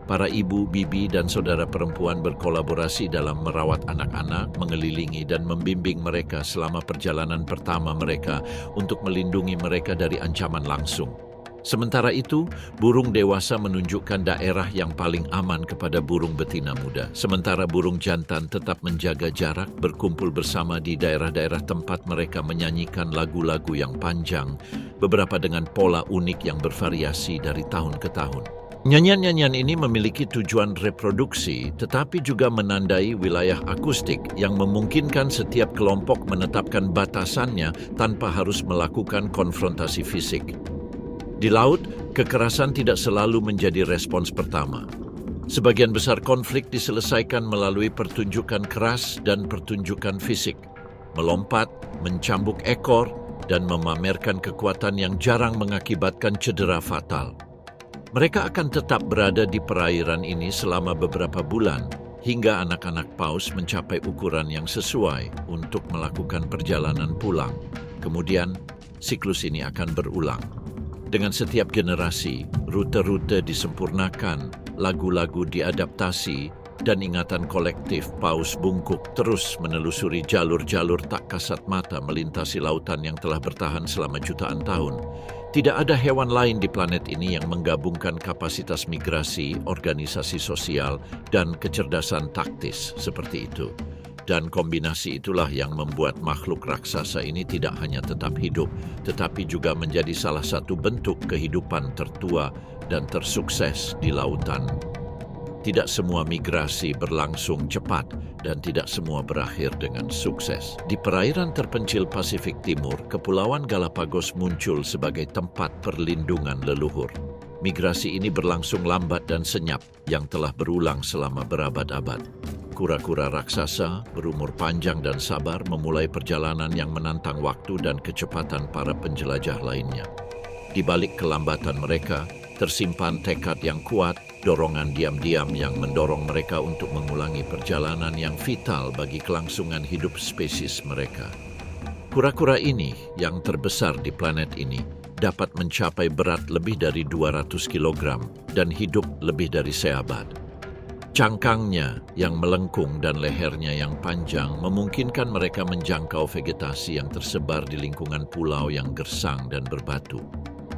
Speaker 1: Para ibu, bibi, dan saudara perempuan berkolaborasi dalam merawat anak-anak, mengelilingi dan membimbing mereka selama perjalanan pertama mereka untuk melindungi mereka dari ancaman langsung. Sementara itu, burung dewasa menunjukkan daerah yang paling aman kepada burung betina muda. Sementara burung jantan tetap menjaga jarak, berkumpul bersama di daerah-daerah tempat mereka menyanyikan lagu-lagu yang panjang, beberapa dengan pola unik yang bervariasi dari tahun ke tahun. Nyanyian-nyanyian ini memiliki tujuan reproduksi, tetapi juga menandai wilayah akustik yang memungkinkan setiap kelompok menetapkan batasannya tanpa harus melakukan konfrontasi fisik. Di laut, kekerasan tidak selalu menjadi respons pertama. Sebagian besar konflik diselesaikan melalui pertunjukan keras dan pertunjukan fisik, melompat, mencambuk ekor, dan memamerkan kekuatan yang jarang mengakibatkan cedera fatal. Mereka akan tetap berada di perairan ini selama beberapa bulan, hingga anak-anak paus mencapai ukuran yang sesuai untuk melakukan perjalanan pulang. Kemudian, siklus ini akan berulang. Dengan setiap generasi, rute-rute disempurnakan, lagu-lagu diadaptasi, dan ingatan kolektif paus bungkuk terus menelusuri jalur-jalur tak kasat mata melintasi lautan yang telah bertahan selama jutaan tahun. Tidak ada hewan lain di planet ini yang menggabungkan kapasitas migrasi, organisasi sosial, dan kecerdasan taktis seperti itu. Dan kombinasi itulah yang membuat makhluk raksasa ini tidak hanya tetap hidup, tetapi juga menjadi salah satu bentuk kehidupan tertua dan tersukses di lautan. Tidak semua migrasi berlangsung cepat dan tidak semua berakhir dengan sukses. Di perairan terpencil Pasifik Timur, Kepulauan Galapagos muncul sebagai tempat perlindungan leluhur. Migrasi ini berlangsung lambat dan senyap yang telah berulang selama berabad-abad. Kura-kura raksasa berumur panjang dan sabar memulai perjalanan yang menantang waktu dan kecepatan para penjelajah lainnya. Di balik kelambatan mereka, tersimpan tekad yang kuat, dorongan diam-diam yang mendorong mereka untuk mengulangi perjalanan yang vital bagi kelangsungan hidup spesies mereka. Kura-kura ini, yang terbesar di planet ini, dapat mencapai berat lebih dari 200 kg dan hidup lebih dari seabad. Cangkangnya yang melengkung dan lehernya yang panjang memungkinkan mereka menjangkau vegetasi yang tersebar di lingkungan pulau yang gersang dan berbatu.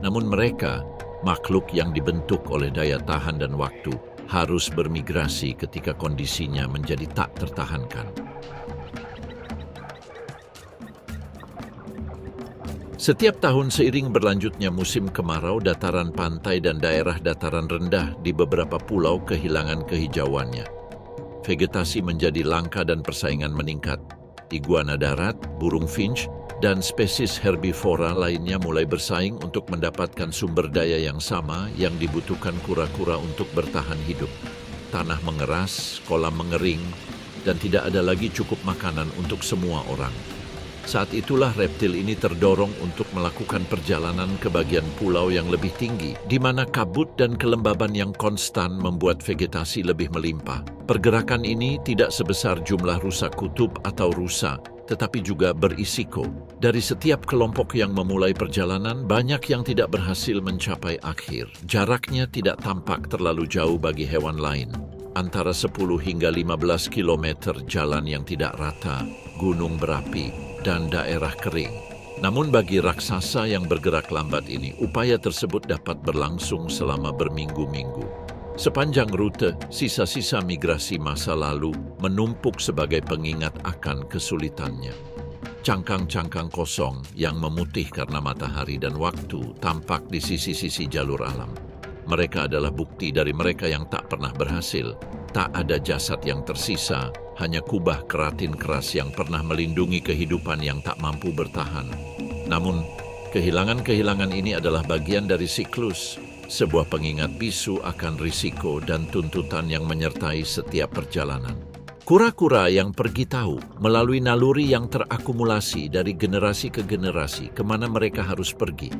Speaker 1: Namun mereka, makhluk yang dibentuk oleh daya tahan dan waktu, harus bermigrasi ketika kondisinya menjadi tak tertahankan. Setiap tahun seiring berlanjutnya musim kemarau, dataran pantai dan daerah dataran rendah di beberapa pulau kehilangan kehijauannya. Vegetasi menjadi langka dan persaingan meningkat. Iguana darat, burung finch, dan spesies herbivora lainnya mulai bersaing untuk mendapatkan sumber daya yang sama yang dibutuhkan kura-kura untuk bertahan hidup. Tanah mengeras, kolam mengering, dan tidak ada lagi cukup makanan untuk semua orang. Saat itulah reptil ini terdorong untuk melakukan perjalanan ke bagian pulau yang lebih tinggi, di mana kabut dan kelembaban yang konstan membuat vegetasi lebih melimpah. Pergerakan ini tidak sebesar jumlah rusa kutub atau rusa, tetapi juga berisiko. Dari setiap kelompok yang memulai perjalanan, banyak yang tidak berhasil mencapai akhir. Jaraknya tidak tampak terlalu jauh bagi hewan lain. Antara 10 hingga 15 kilometer jalan yang tidak rata, gunung berapi, dan daerah kering. Namun bagi raksasa yang bergerak lambat ini, upaya tersebut dapat berlangsung selama berminggu-minggu. Sepanjang rute, sisa-sisa migrasi masa lalu menumpuk sebagai pengingat akan kesulitannya. Cangkang-cangkang kosong yang memutih karena matahari dan waktu tampak di sisi-sisi jalur alam. Mereka adalah bukti dari mereka yang tak pernah berhasil. Tak ada jasad yang tersisa, hanya kubah keratin keras yang pernah melindungi kehidupan yang tak mampu bertahan. Namun, kehilangan-kehilangan ini adalah bagian dari siklus, sebuah pengingat bisu akan risiko dan tuntutan yang menyertai setiap perjalanan. Kura-kura yang pergi tahu melalui naluri yang terakumulasi dari generasi ke generasi kemana mereka harus pergi.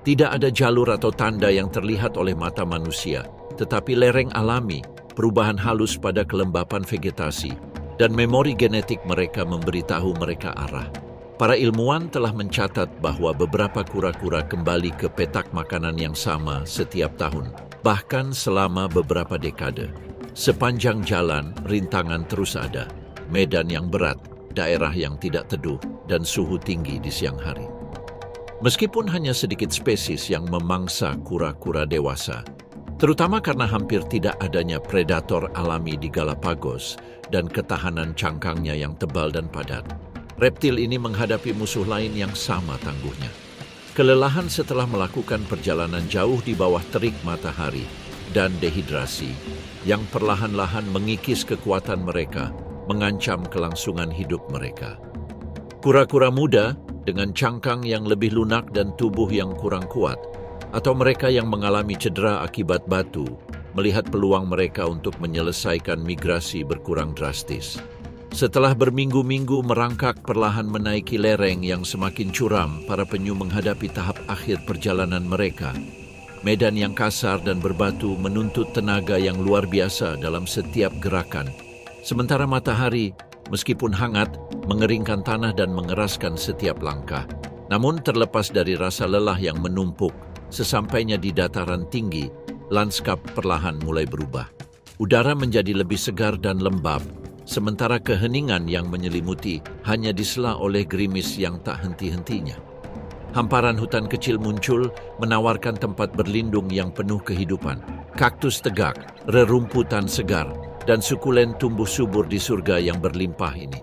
Speaker 1: Tidak ada jalur atau tanda yang terlihat oleh mata manusia, tetapi lereng alami, perubahan halus pada kelembapan vegetasi, dan memori genetik mereka memberitahu mereka arah. Para ilmuwan telah mencatat bahwa beberapa kura-kura kembali ke petak makanan yang sama setiap tahun, bahkan selama beberapa dekade. Sepanjang jalan, rintangan terus ada. Medan yang berat, daerah yang tidak teduh, dan suhu tinggi di siang hari. Meskipun hanya sedikit spesies yang memangsa kura-kura dewasa, terutama karena hampir tidak adanya predator alami di Galapagos dan ketahanan cangkangnya yang tebal dan padat, reptil ini menghadapi musuh lain yang sama tangguhnya. Kelelahan setelah melakukan perjalanan jauh di bawah terik matahari dan dehidrasi yang perlahan-lahan mengikis kekuatan mereka, mengancam kelangsungan hidup mereka. Kura-kura muda dengan cangkang yang lebih lunak dan tubuh yang kurang kuat, atau mereka yang mengalami cedera akibat batu, melihat peluang mereka untuk menyelesaikan migrasi berkurang drastis. Setelah berminggu-minggu merangkak perlahan menaiki lereng yang semakin curam, para penyu menghadapi tahap akhir perjalanan mereka. Medan yang kasar dan berbatu menuntut tenaga yang luar biasa dalam setiap gerakan. Sementara matahari, meskipun hangat, mengeringkan tanah dan mengeraskan setiap langkah. Namun terlepas dari rasa lelah yang menumpuk, sesampainya di dataran tinggi, lanskap perlahan mulai berubah. Udara menjadi lebih segar dan lembab, sementara keheningan yang menyelimuti hanya disela oleh gerimis yang tak henti-hentinya. Hamparan hutan kecil muncul, menawarkan tempat berlindung yang penuh kehidupan. Kaktus tegak, rerumputan segar, dan sukulen tumbuh subur di surga yang berlimpah ini.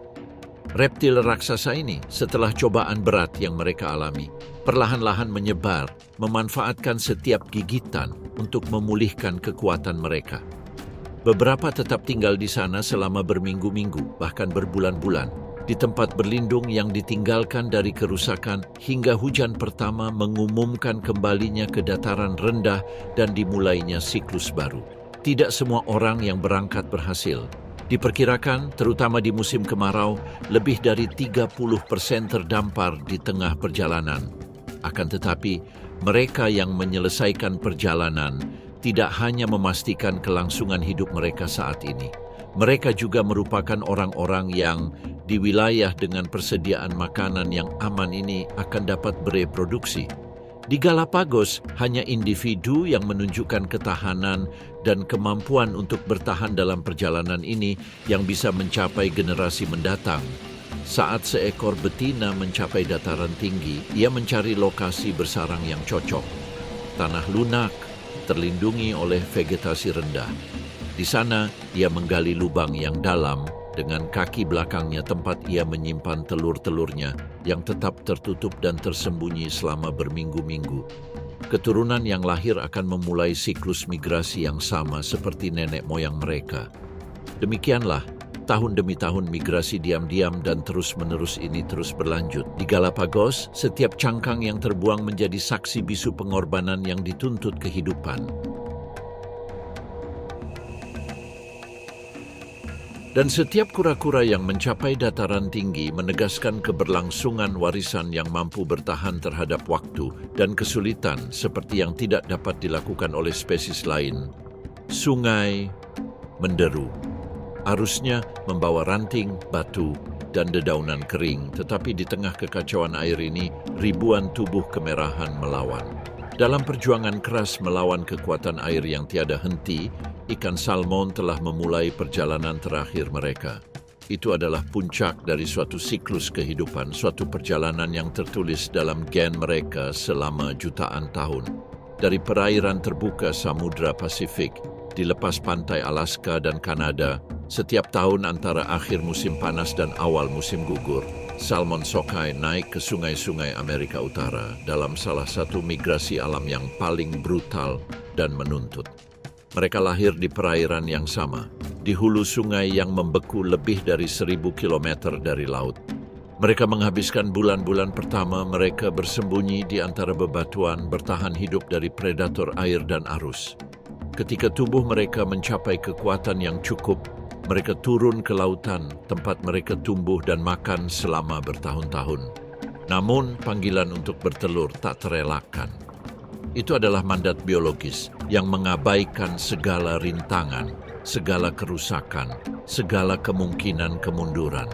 Speaker 1: Reptil raksasa ini, setelah cobaan berat yang mereka alami, perlahan-lahan menyebar, memanfaatkan setiap gigitan untuk memulihkan kekuatan mereka. Beberapa tetap tinggal di sana selama berminggu-minggu, bahkan berbulan-bulan, di tempat berlindung yang ditinggalkan dari kerusakan hingga hujan pertama mengumumkan kembalinya ke dataran rendah dan dimulainya siklus baru. Tidak semua orang yang berangkat berhasil. Diperkirakan, terutama di musim kemarau, lebih dari 30% terdampar di tengah perjalanan. Akan tetapi, mereka yang menyelesaikan perjalanan tidak hanya memastikan kelangsungan hidup mereka saat ini. Mereka juga merupakan orang-orang yang di wilayah dengan persediaan makanan yang aman ini akan dapat bereproduksi. Di Galapagos, hanya individu yang menunjukkan ketahanan dan kemampuan untuk bertahan dalam perjalanan ini yang bisa mencapai generasi mendatang. Saat seekor betina mencapai dataran tinggi, ia mencari lokasi bersarang yang cocok. Tanah lunak, terlindungi oleh vegetasi rendah. Di sana, ia menggali lubang yang dalam dengan kaki belakangnya tempat ia menyimpan telur-telurnya yang tetap tertutup dan tersembunyi selama berminggu-minggu. Keturunan yang lahir akan memulai siklus migrasi yang sama seperti nenek moyang mereka. Demikianlah, tahun demi tahun migrasi diam-diam dan terus-menerus ini terus berlanjut. Di Galapagos, setiap cangkang yang terbuang menjadi saksi bisu pengorbanan yang dituntut kehidupan. Dan setiap kura-kura yang mencapai dataran tinggi menegaskan keberlangsungan warisan yang mampu bertahan terhadap waktu dan kesulitan seperti yang tidak dapat dilakukan oleh spesies lain. Sungai menderu. Arusnya membawa ranting, batu, dan dedaunan kering, tetapi di tengah kekacauan air ini, ribuan tubuh kemerahan melawan. Dalam perjuangan keras melawan kekuatan air yang tiada henti, ikan salmon telah memulai perjalanan terakhir mereka. Itu adalah puncak dari suatu siklus kehidupan, suatu perjalanan yang tertulis dalam gen mereka selama jutaan tahun. Dari perairan terbuka Samudra Pasifik, di lepas pantai Alaska dan Kanada, setiap tahun antara akhir musim panas dan awal musim gugur, salmon sockeye naik ke sungai-sungai Amerika Utara dalam salah satu migrasi alam yang paling brutal dan menuntut. Mereka lahir di perairan yang sama, di hulu sungai yang membeku lebih dari 1.000 kilometer dari laut. Mereka menghabiskan bulan-bulan pertama mereka bersembunyi di antara bebatuan, bertahan hidup dari predator air dan arus. Ketika tubuh mereka mencapai kekuatan yang cukup, mereka turun ke lautan, tempat mereka tumbuh dan makan selama bertahun-tahun. Namun, panggilan untuk bertelur tak terelakkan. Itu adalah mandat biologis yang mengabaikan segala rintangan, segala kerusakan, segala kemungkinan kemunduran.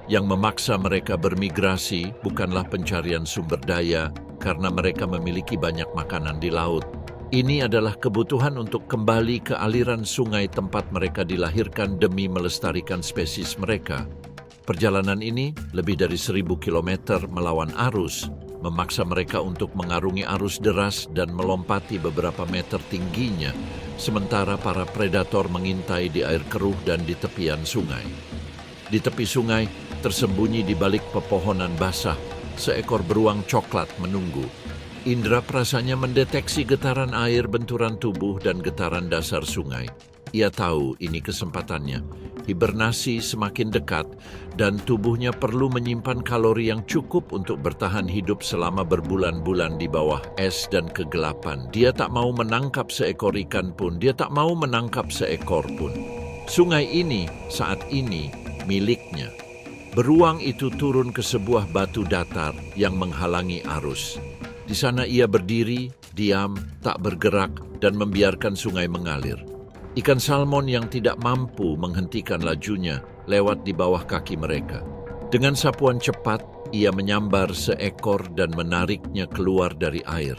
Speaker 1: Yang memaksa mereka bermigrasi bukanlah pencarian sumber daya karena mereka memiliki banyak makanan di laut. Ini adalah kebutuhan untuk kembali ke aliran sungai tempat mereka dilahirkan demi melestarikan spesies mereka. Perjalanan ini lebih dari 1.000 kilometer melawan arus, memaksa mereka untuk mengarungi arus deras dan melompati beberapa meter tingginya, sementara para predator mengintai di air keruh dan di tepian sungai. Di tepi sungai, tersembunyi di balik pepohonan basah, seekor beruang coklat menunggu. Indra perasanya mendeteksi getaran air, benturan tubuh, dan getaran dasar sungai. Ia tahu ini kesempatannya. Hibernasi semakin dekat, dan tubuhnya perlu menyimpan kalori yang cukup untuk bertahan hidup selama berbulan-bulan di bawah es dan kegelapan. Dia tak mau menangkap seekor ikan pun, dia tak mau menangkap seekor pun. Sungai ini, saat ini, miliknya. Beruang itu turun ke sebuah batu datar yang menghalangi arus. Di sana ia berdiri, diam, tak bergerak, dan membiarkan sungai mengalir. Ikan salmon yang tidak mampu menghentikan lajunya lewat di bawah kaki mereka. Dengan sapuan cepat, ia menyambar seekor dan menariknya keluar dari air.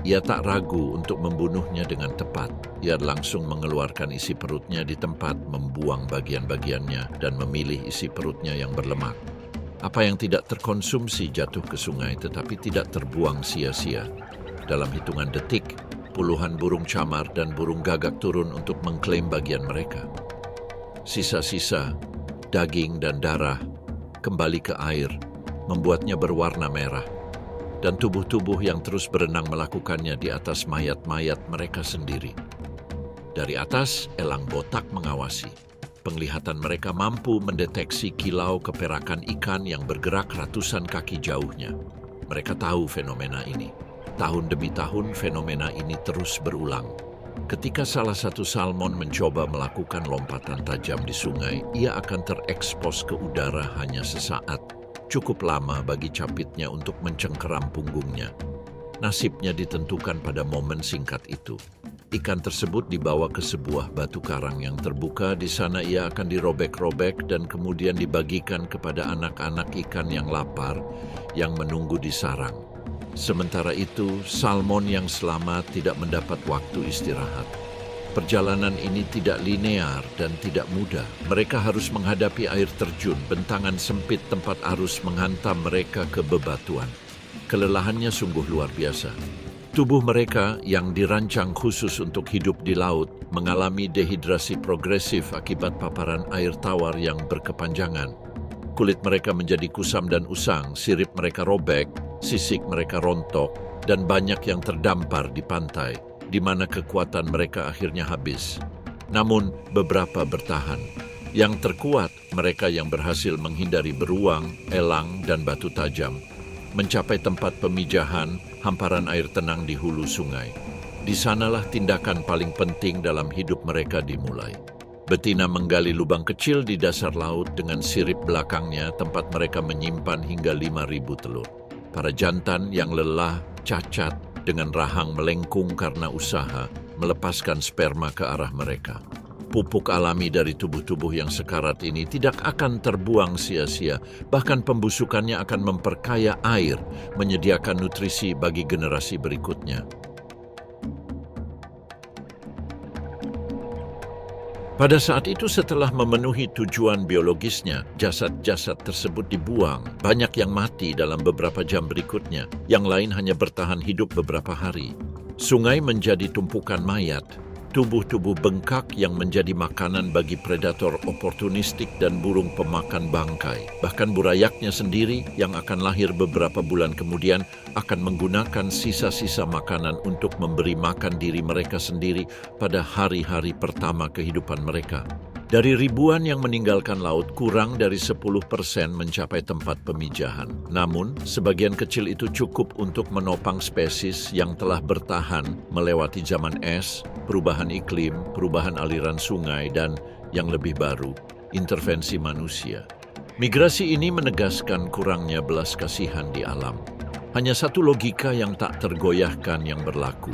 Speaker 1: Ia tak ragu untuk membunuhnya dengan tepat. Ia langsung mengeluarkan isi perutnya di tempat, membuang bagian-bagiannya, dan memilih isi perutnya yang berlemak. Apa yang tidak terkonsumsi jatuh ke sungai tetapi tidak terbuang sia-sia. Dalam hitungan detik, puluhan burung camar dan burung gagak turun untuk mengklaim bagian mereka. Sisa-sisa, daging dan darah kembali ke air, membuatnya berwarna merah. Dan tubuh-tubuh yang terus berenang melakukannya di atas mayat-mayat mereka sendiri. Dari atas, elang botak mengawasi. Penglihatan mereka mampu mendeteksi kilau keperakan ikan yang bergerak ratusan kaki jauhnya. Mereka tahu fenomena ini. Tahun demi tahun fenomena ini terus berulang. Ketika salah satu salmon mencoba melakukan lompatan tajam di sungai, ia akan terekspos ke udara hanya sesaat, cukup lama bagi capitnya untuk mencengkeram punggungnya. Nasibnya ditentukan pada momen singkat itu. Ikan tersebut dibawa ke sebuah batu karang yang terbuka. Di sana ia akan dirobek-robek dan kemudian dibagikan kepada anak-anak ikan yang lapar yang menunggu di sarang. Sementara itu, salmon yang selamat tidak mendapat waktu istirahat. Perjalanan ini tidak linear dan tidak mudah. Mereka harus menghadapi air terjun, bentangan sempit tempat arus menghantam mereka ke bebatuan. Kelelahannya sungguh luar biasa. Tubuh mereka yang dirancang khusus untuk hidup di laut mengalami dehidrasi progresif akibat paparan air tawar yang berkepanjangan. Kulit mereka menjadi kusam dan usang, sirip mereka robek, sisik mereka rontok, dan banyak yang terdampar di pantai, di mana kekuatan mereka akhirnya habis. Namun, beberapa bertahan. Yang terkuat, mereka yang berhasil menghindari beruang, elang, dan batu tajam, mencapai tempat pemijahan, hamparan air tenang di hulu sungai. Di sanalah tindakan paling penting dalam hidup mereka dimulai. Betina menggali lubang kecil di dasar laut dengan sirip belakangnya, tempat mereka menyimpan hingga 5.000 telur. Para jantan yang lelah, cacat, dengan rahang melengkung karena usaha, melepaskan sperma ke arah mereka. Pupuk alami dari tubuh-tubuh yang sekarat ini tidak akan terbuang sia-sia, bahkan pembusukannya akan memperkaya air, menyediakan nutrisi bagi generasi berikutnya. Pada saat itu, setelah memenuhi tujuan biologisnya, jasad-jasad tersebut dibuang. Banyak yang mati dalam beberapa jam berikutnya, yang lain hanya bertahan hidup beberapa hari. Sungai menjadi tumpukan mayat, tubuh-tubuh bengkak yang menjadi makanan bagi predator oportunistik dan burung pemakan bangkai. Bahkan burayaknya sendiri yang akan lahir beberapa bulan kemudian akan menggunakan sisa-sisa makanan untuk memberi makan diri mereka sendiri pada hari-hari pertama kehidupan mereka. Dari ribuan yang meninggalkan laut, kurang dari 10% mencapai tempat pemijahan. Namun, sebagian kecil itu cukup untuk menopang spesies yang telah bertahan melewati zaman es, perubahan iklim, perubahan aliran sungai, dan yang lebih baru, intervensi manusia. Migrasi ini menegaskan kurangnya belas kasihan di alam. Hanya satu logika yang tak tergoyahkan yang berlaku.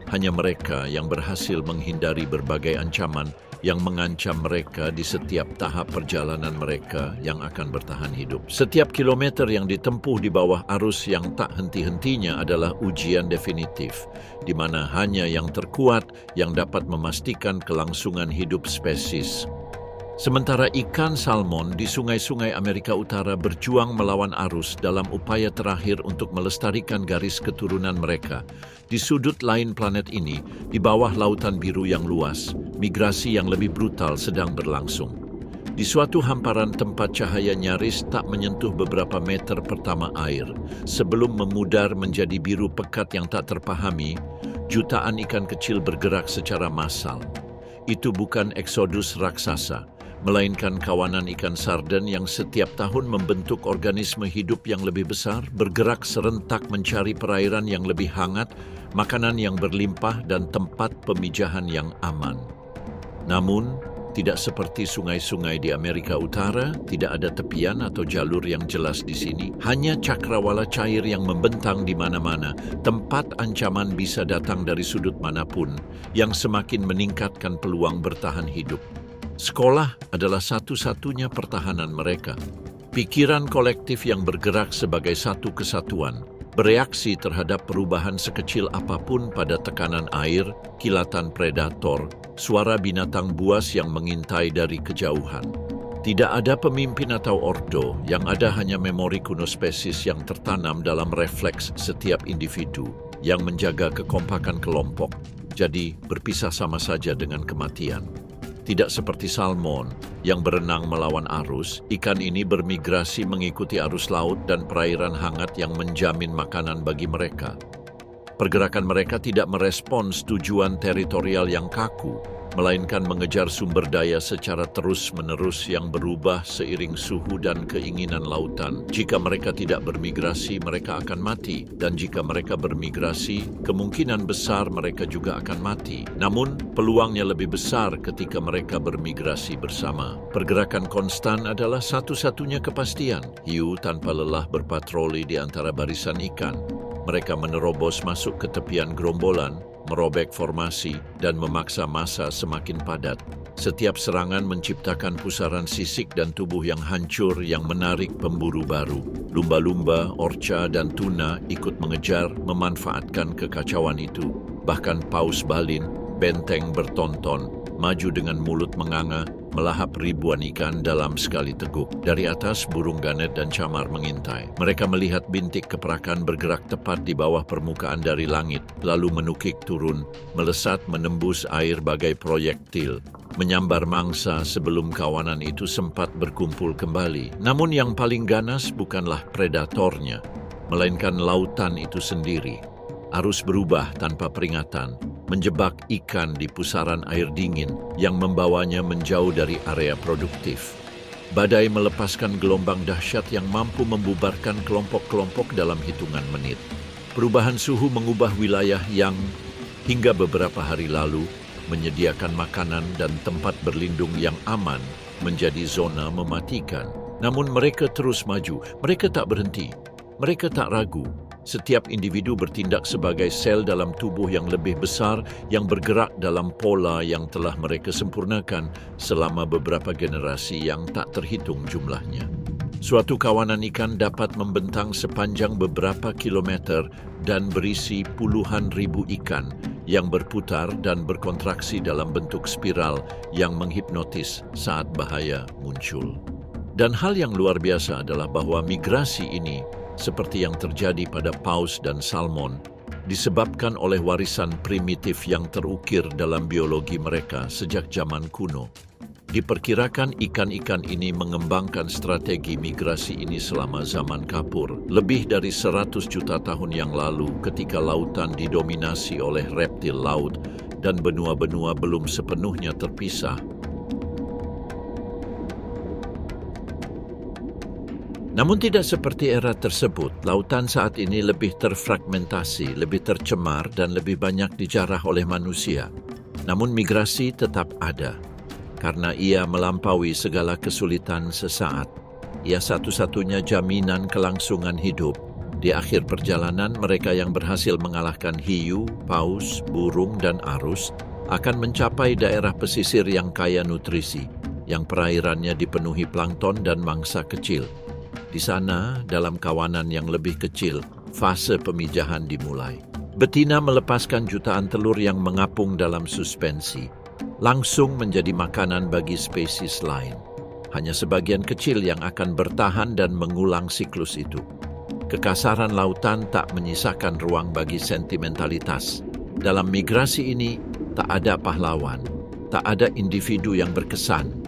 Speaker 1: Hanya mereka yang berhasil menghindari berbagai ancaman yang mengancam mereka di setiap tahap perjalanan mereka yang akan bertahan hidup. Setiap kilometer yang ditempuh di bawah arus yang tak henti-hentinya adalah ujian definitif, di mana hanya yang terkuat yang dapat memastikan kelangsungan hidup spesies. Sementara ikan salmon di sungai-sungai Amerika Utara berjuang melawan arus dalam upaya terakhir untuk melestarikan garis keturunan mereka. Di sudut lain planet ini, di bawah lautan biru yang luas, migrasi yang lebih brutal sedang berlangsung. Di suatu hamparan tempat cahaya nyaris tak menyentuh beberapa meter pertama air, sebelum memudar menjadi biru pekat yang tak terpahami, jutaan ikan kecil bergerak secara massal. Itu bukan eksodus raksasa, melainkan kawanan ikan sarden yang setiap tahun membentuk organisme hidup yang lebih besar, bergerak serentak mencari perairan yang lebih hangat, makanan yang berlimpah, dan tempat pemijahan yang aman. Namun, tidak seperti sungai-sungai di Amerika Utara, tidak ada tepian atau jalur yang jelas di sini. Hanya cakrawala cair yang membentang di mana-mana. Tempat ancaman bisa datang dari sudut manapun, yang semakin meningkatkan peluang bertahan hidup. Sekolah adalah satu-satunya pertahanan mereka. Pikiran kolektif yang bergerak sebagai satu kesatuan, bereaksi terhadap perubahan sekecil apapun pada tekanan air, kilatan predator, suara binatang buas yang mengintai dari kejauhan. Tidak ada pemimpin atau ordo, yang ada hanya memori kuno spesies yang tertanam dalam refleks setiap individu, yang menjaga kekompakan kelompok, jadi berpisah sama saja dengan kematian. Tidak seperti salmon yang berenang melawan arus, ikan ini bermigrasi mengikuti arus laut dan perairan hangat yang menjamin makanan bagi mereka. Pergerakan mereka tidak merespons tujuan teritorial yang kaku, melainkan mengejar sumber daya secara terus-menerus yang berubah seiring suhu dan keinginan lautan. Jika mereka tidak bermigrasi, mereka akan mati. Dan jika mereka bermigrasi, kemungkinan besar mereka juga akan mati. Namun, peluangnya lebih besar ketika mereka bermigrasi bersama. Pergerakan konstan adalah satu-satunya kepastian. Hiu tanpa lelah berpatroli di antara barisan ikan. Mereka menerobos masuk ke tepian gerombolan, merobek formasi, dan memaksa massa semakin padat. Setiap serangan menciptakan pusaran sisik dan tubuh yang hancur yang menarik pemburu baru. Lumba-lumba, orca, dan tuna ikut mengejar, memanfaatkan kekacauan itu. Bahkan paus balin, benteng bertonton, maju dengan mulut menganga, melahap ribuan ikan dalam sekali teguk. Dari atas, burung ganet dan camar mengintai. Mereka melihat bintik keperakan bergerak tepat di bawah permukaan dari langit, lalu menukik turun, melesat menembus air bagai proyektil, menyambar mangsa sebelum kawanan itu sempat berkumpul kembali. Namun yang paling ganas bukanlah predatornya, melainkan lautan itu sendiri. Arus berubah tanpa peringatan, menjebak ikan di pusaran air dingin yang membawanya menjauh dari area produktif. Badai melepaskan gelombang dahsyat yang mampu membubarkan kelompok-kelompok dalam hitungan menit. Perubahan suhu mengubah wilayah yang, hingga beberapa hari lalu, menyediakan makanan dan tempat berlindung yang aman menjadi zona mematikan. Namun mereka terus maju, mereka tak berhenti, mereka tak ragu. Setiap individu bertindak sebagai sel dalam tubuh yang lebih besar yang bergerak dalam pola yang telah mereka sempurnakan selama beberapa generasi yang tak terhitung jumlahnya. Suatu kawanan ikan dapat membentang sepanjang beberapa kilometer dan berisi puluhan ribu ikan yang berputar dan berkontraksi dalam bentuk spiral yang menghipnotis saat bahaya muncul. Dan hal yang luar biasa adalah bahwa migrasi ini, seperti yang terjadi pada paus dan salmon, disebabkan oleh warisan primitif yang terukir dalam biologi mereka sejak zaman kuno. Diperkirakan ikan-ikan ini mengembangkan strategi migrasi ini selama zaman kapur, lebih dari 100 juta tahun yang lalu ketika lautan didominasi oleh reptil laut dan benua-benua belum sepenuhnya terpisah. Namun tidak seperti era tersebut, lautan saat ini lebih terfragmentasi, lebih tercemar dan lebih banyak dijarah oleh manusia. Namun migrasi tetap ada, karena ia melampaui segala kesulitan sesaat. Ia satu-satunya jaminan kelangsungan hidup. Di akhir perjalanan, mereka yang berhasil mengalahkan hiu, paus, burung, dan arus akan mencapai daerah pesisir yang kaya nutrisi, yang perairannya dipenuhi plankton dan mangsa kecil. Di sana, dalam kawanan yang lebih kecil, fase pemijahan dimulai. Betina melepaskan jutaan telur yang mengapung dalam suspensi, langsung menjadi makanan bagi spesies lain. Hanya sebagian kecil yang akan bertahan dan mengulang siklus itu. Kekasaran lautan tak menyisakan ruang bagi sentimentalitas. Dalam migrasi ini, tak ada pahlawan, tak ada individu yang berkesan.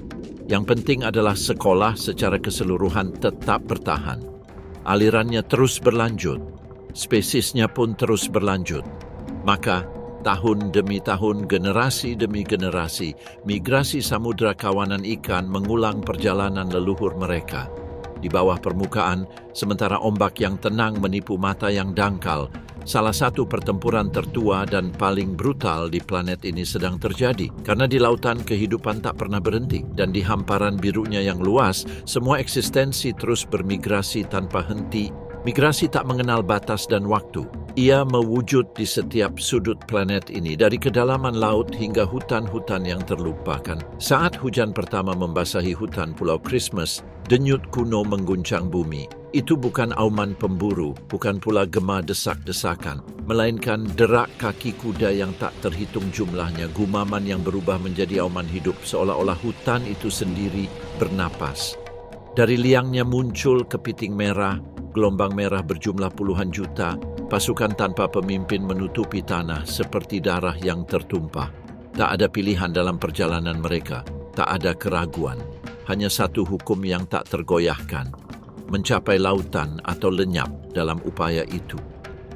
Speaker 1: Yang penting adalah sekolah secara keseluruhan tetap bertahan. Alirannya terus berlanjut, spesiesnya pun terus berlanjut. Maka, tahun demi tahun, generasi demi generasi, migrasi samudra kawanan ikan mengulang perjalanan leluhur mereka. Di bawah permukaan, sementara ombak yang tenang menipu mata yang dangkal, salah satu pertempuran tertua dan paling brutal di planet ini sedang terjadi. Karena di lautan kehidupan tak pernah berhenti, dan di hamparan birunya yang luas, semua eksistensi terus bermigrasi tanpa henti. Migrasi tak mengenal batas dan waktu. Ia mewujud di setiap sudut planet ini, dari kedalaman laut hingga hutan-hutan yang terlupakan. Saat hujan pertama membasahi hutan Pulau Christmas, denyut kuno mengguncang bumi. Itu bukan auman pemburu, bukan pula gema desak-desakan, melainkan derak kaki kuda yang tak terhitung jumlahnya, gumaman yang berubah menjadi auman hidup, seolah-olah hutan itu sendiri bernapas. Dari liangnya muncul kepiting merah, gelombang merah berjumlah puluhan juta, pasukan tanpa pemimpin menutupi tanah seperti darah yang tertumpah. Tak ada pilihan dalam perjalanan mereka, tak ada keraguan, hanya satu hukum yang tak tergoyahkan: mencapai lautan atau lenyap dalam upaya itu.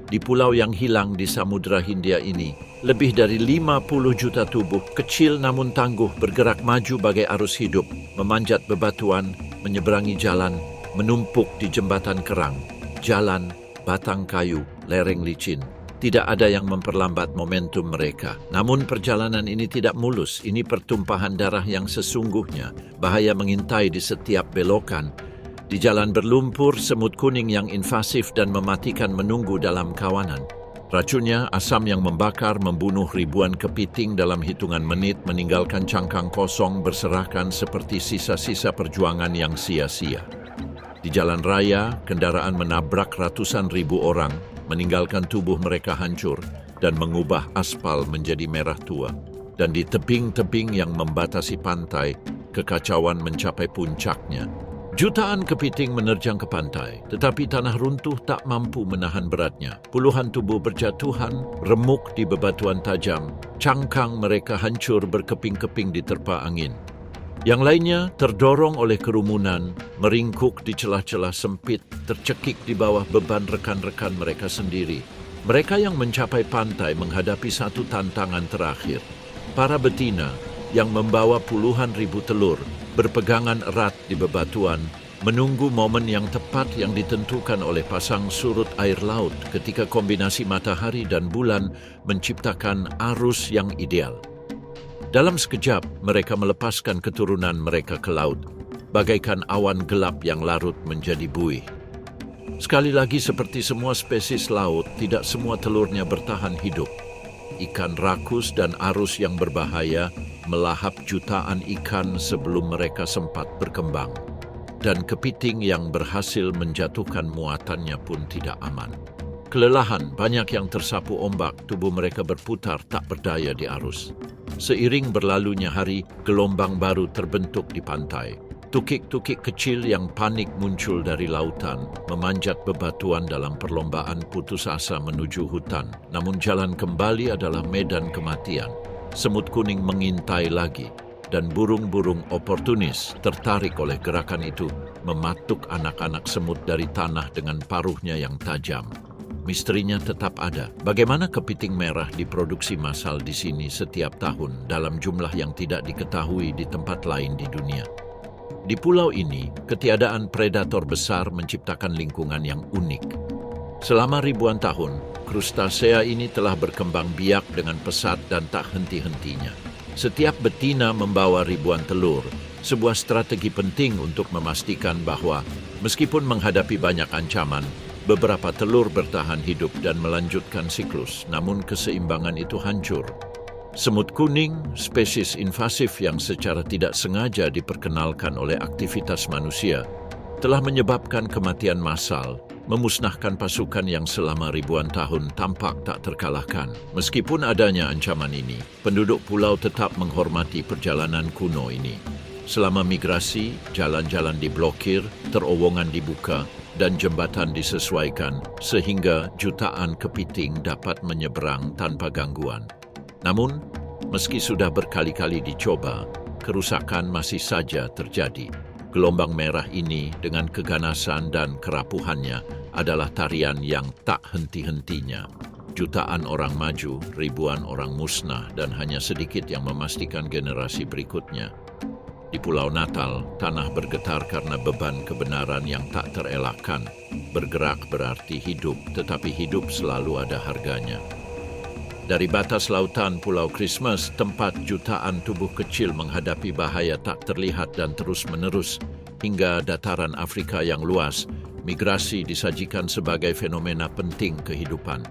Speaker 1: Di pulau yang hilang di Samudra Hindia ini, Lebih dari 50 juta tubuh, kecil namun tangguh, bergerak maju bagai arus hidup, memanjat bebatuan, menyeberangi jalan, menumpuk di jembatan kerang, jalan, batang kayu, lereng licin. Tidak ada yang memperlambat momentum mereka. Namun perjalanan ini tidak mulus. Ini pertumpahan darah yang sesungguhnya. Bahaya mengintai di setiap belokan. Di jalan berlumpur, semut kuning yang invasif dan mematikan menunggu dalam kawanan. Racunnya, asam yang membakar, membunuh ribuan kepiting dalam hitungan menit, meninggalkan cangkang kosong berserakan seperti sisa-sisa perjuangan yang sia-sia. Di jalan raya, kendaraan menabrak ratusan ribu orang, meninggalkan tubuh mereka hancur dan mengubah aspal menjadi merah tua. Dan di tebing-tebing yang membatasi pantai, kekacauan mencapai puncaknya. Jutaan kepiting menerjang ke pantai, tetapi tanah runtuh tak mampu menahan beratnya. Puluhan tubuh berjatuhan, remuk di bebatuan tajam, cangkang mereka hancur berkeping-keping diterpa angin. Yang lainnya terdorong oleh kerumunan, meringkuk di celah-celah sempit, tercekik di bawah beban rekan-rekan mereka sendiri. Mereka yang mencapai pantai menghadapi satu tantangan terakhir. Para betina yang membawa puluhan ribu telur berpegangan erat di bebatuan, menunggu momen yang tepat yang ditentukan oleh pasang surut air laut ketika kombinasi matahari dan bulan menciptakan arus yang ideal. Dalam sekejap, mereka melepaskan keturunan mereka ke laut, bagaikan awan gelap yang larut menjadi buih. Sekali lagi, seperti semua spesies laut, tidak semua telurnya bertahan hidup. Ikan rakus dan arus yang berbahaya melahap jutaan ikan sebelum mereka sempat berkembang. Dan kepiting yang berhasil menjatuhkan muatannya pun tidak aman. Kelelahan, banyak yang tersapu ombak, tubuh mereka berputar tak berdaya di arus. Seiring berlalunya hari, gelombang baru terbentuk di pantai. Tukik-tukik kecil yang panik muncul dari lautan, memanjat bebatuan dalam perlombaan putus asa menuju hutan. Namun jalan kembali adalah medan kematian. Semut kuning mengintai lagi, dan burung-burung oportunis tertarik oleh gerakan itu, mematuk anak-anak semut dari tanah dengan paruhnya yang tajam. Misterinya tetap ada. Bagaimana kepiting merah diproduksi massal di sini setiap tahun dalam jumlah yang tidak diketahui di tempat lain di dunia? Di pulau ini, ketiadaan predator besar menciptakan lingkungan yang unik. Selama ribuan tahun, krustasea ini telah berkembang biak dengan pesat dan tak henti-hentinya. Setiap betina membawa ribuan telur, sebuah strategi penting untuk memastikan bahwa meskipun menghadapi banyak ancaman, beberapa telur bertahan hidup dan melanjutkan siklus, namun keseimbangan itu hancur. Semut kuning, spesies invasif yang secara tidak sengaja diperkenalkan oleh aktivitas manusia, telah menyebabkan kematian massal, memusnahkan pasukan yang selama ribuan tahun tampak tak terkalahkan. Meskipun adanya ancaman ini, penduduk pulau tetap menghormati perjalanan kuno ini. Selama migrasi, jalan-jalan diblokir, terowongan dibuka, dan jembatan disesuaikan sehingga jutaan kepiting dapat menyeberang tanpa gangguan. Namun, meski sudah berkali-kali dicoba, kerusakan masih saja terjadi. Gelombang merah ini dengan keganasan dan kerapuhannya adalah tarian yang tak henti-hentinya. Jutaan orang maju, ribuan orang musnah, dan hanya sedikit yang memastikan generasi berikutnya. Di Pulau Natal, tanah bergetar karena beban kebenaran yang tak terelakkan. Bergerak berarti hidup, tetapi hidup selalu ada harganya. Dari batas lautan Pulau Christmas, tempat jutaan tubuh kecil menghadapi bahaya tak terlihat dan terus-menerus, hingga dataran Afrika yang luas, migrasi disajikan sebagai fenomena penting kehidupan.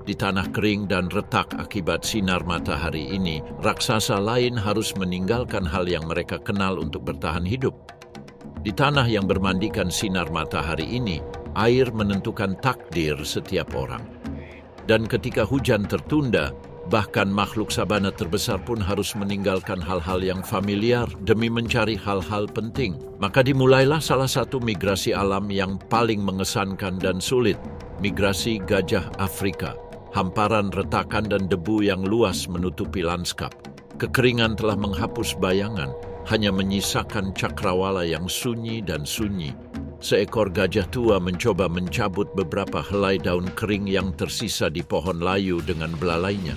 Speaker 1: Di tanah kering dan retak akibat sinar matahari ini, raksasa lain harus meninggalkan hal yang mereka kenal untuk bertahan hidup. Di tanah yang bermandikan sinar matahari ini, air menentukan takdir setiap orang. Dan ketika hujan tertunda, bahkan makhluk sabana terbesar pun harus meninggalkan hal-hal yang familiar demi mencari hal-hal penting. Maka dimulailah salah satu migrasi alam yang paling mengesankan dan sulit, migrasi gajah Afrika. Hamparan retakan dan debu yang luas menutupi lanskap. Kekeringan telah menghapus bayangan, hanya menyisakan cakrawala yang sunyi dan sunyi. Seekor gajah tua mencoba mencabut beberapa helai daun kering yang tersisa di pohon layu dengan belalainya.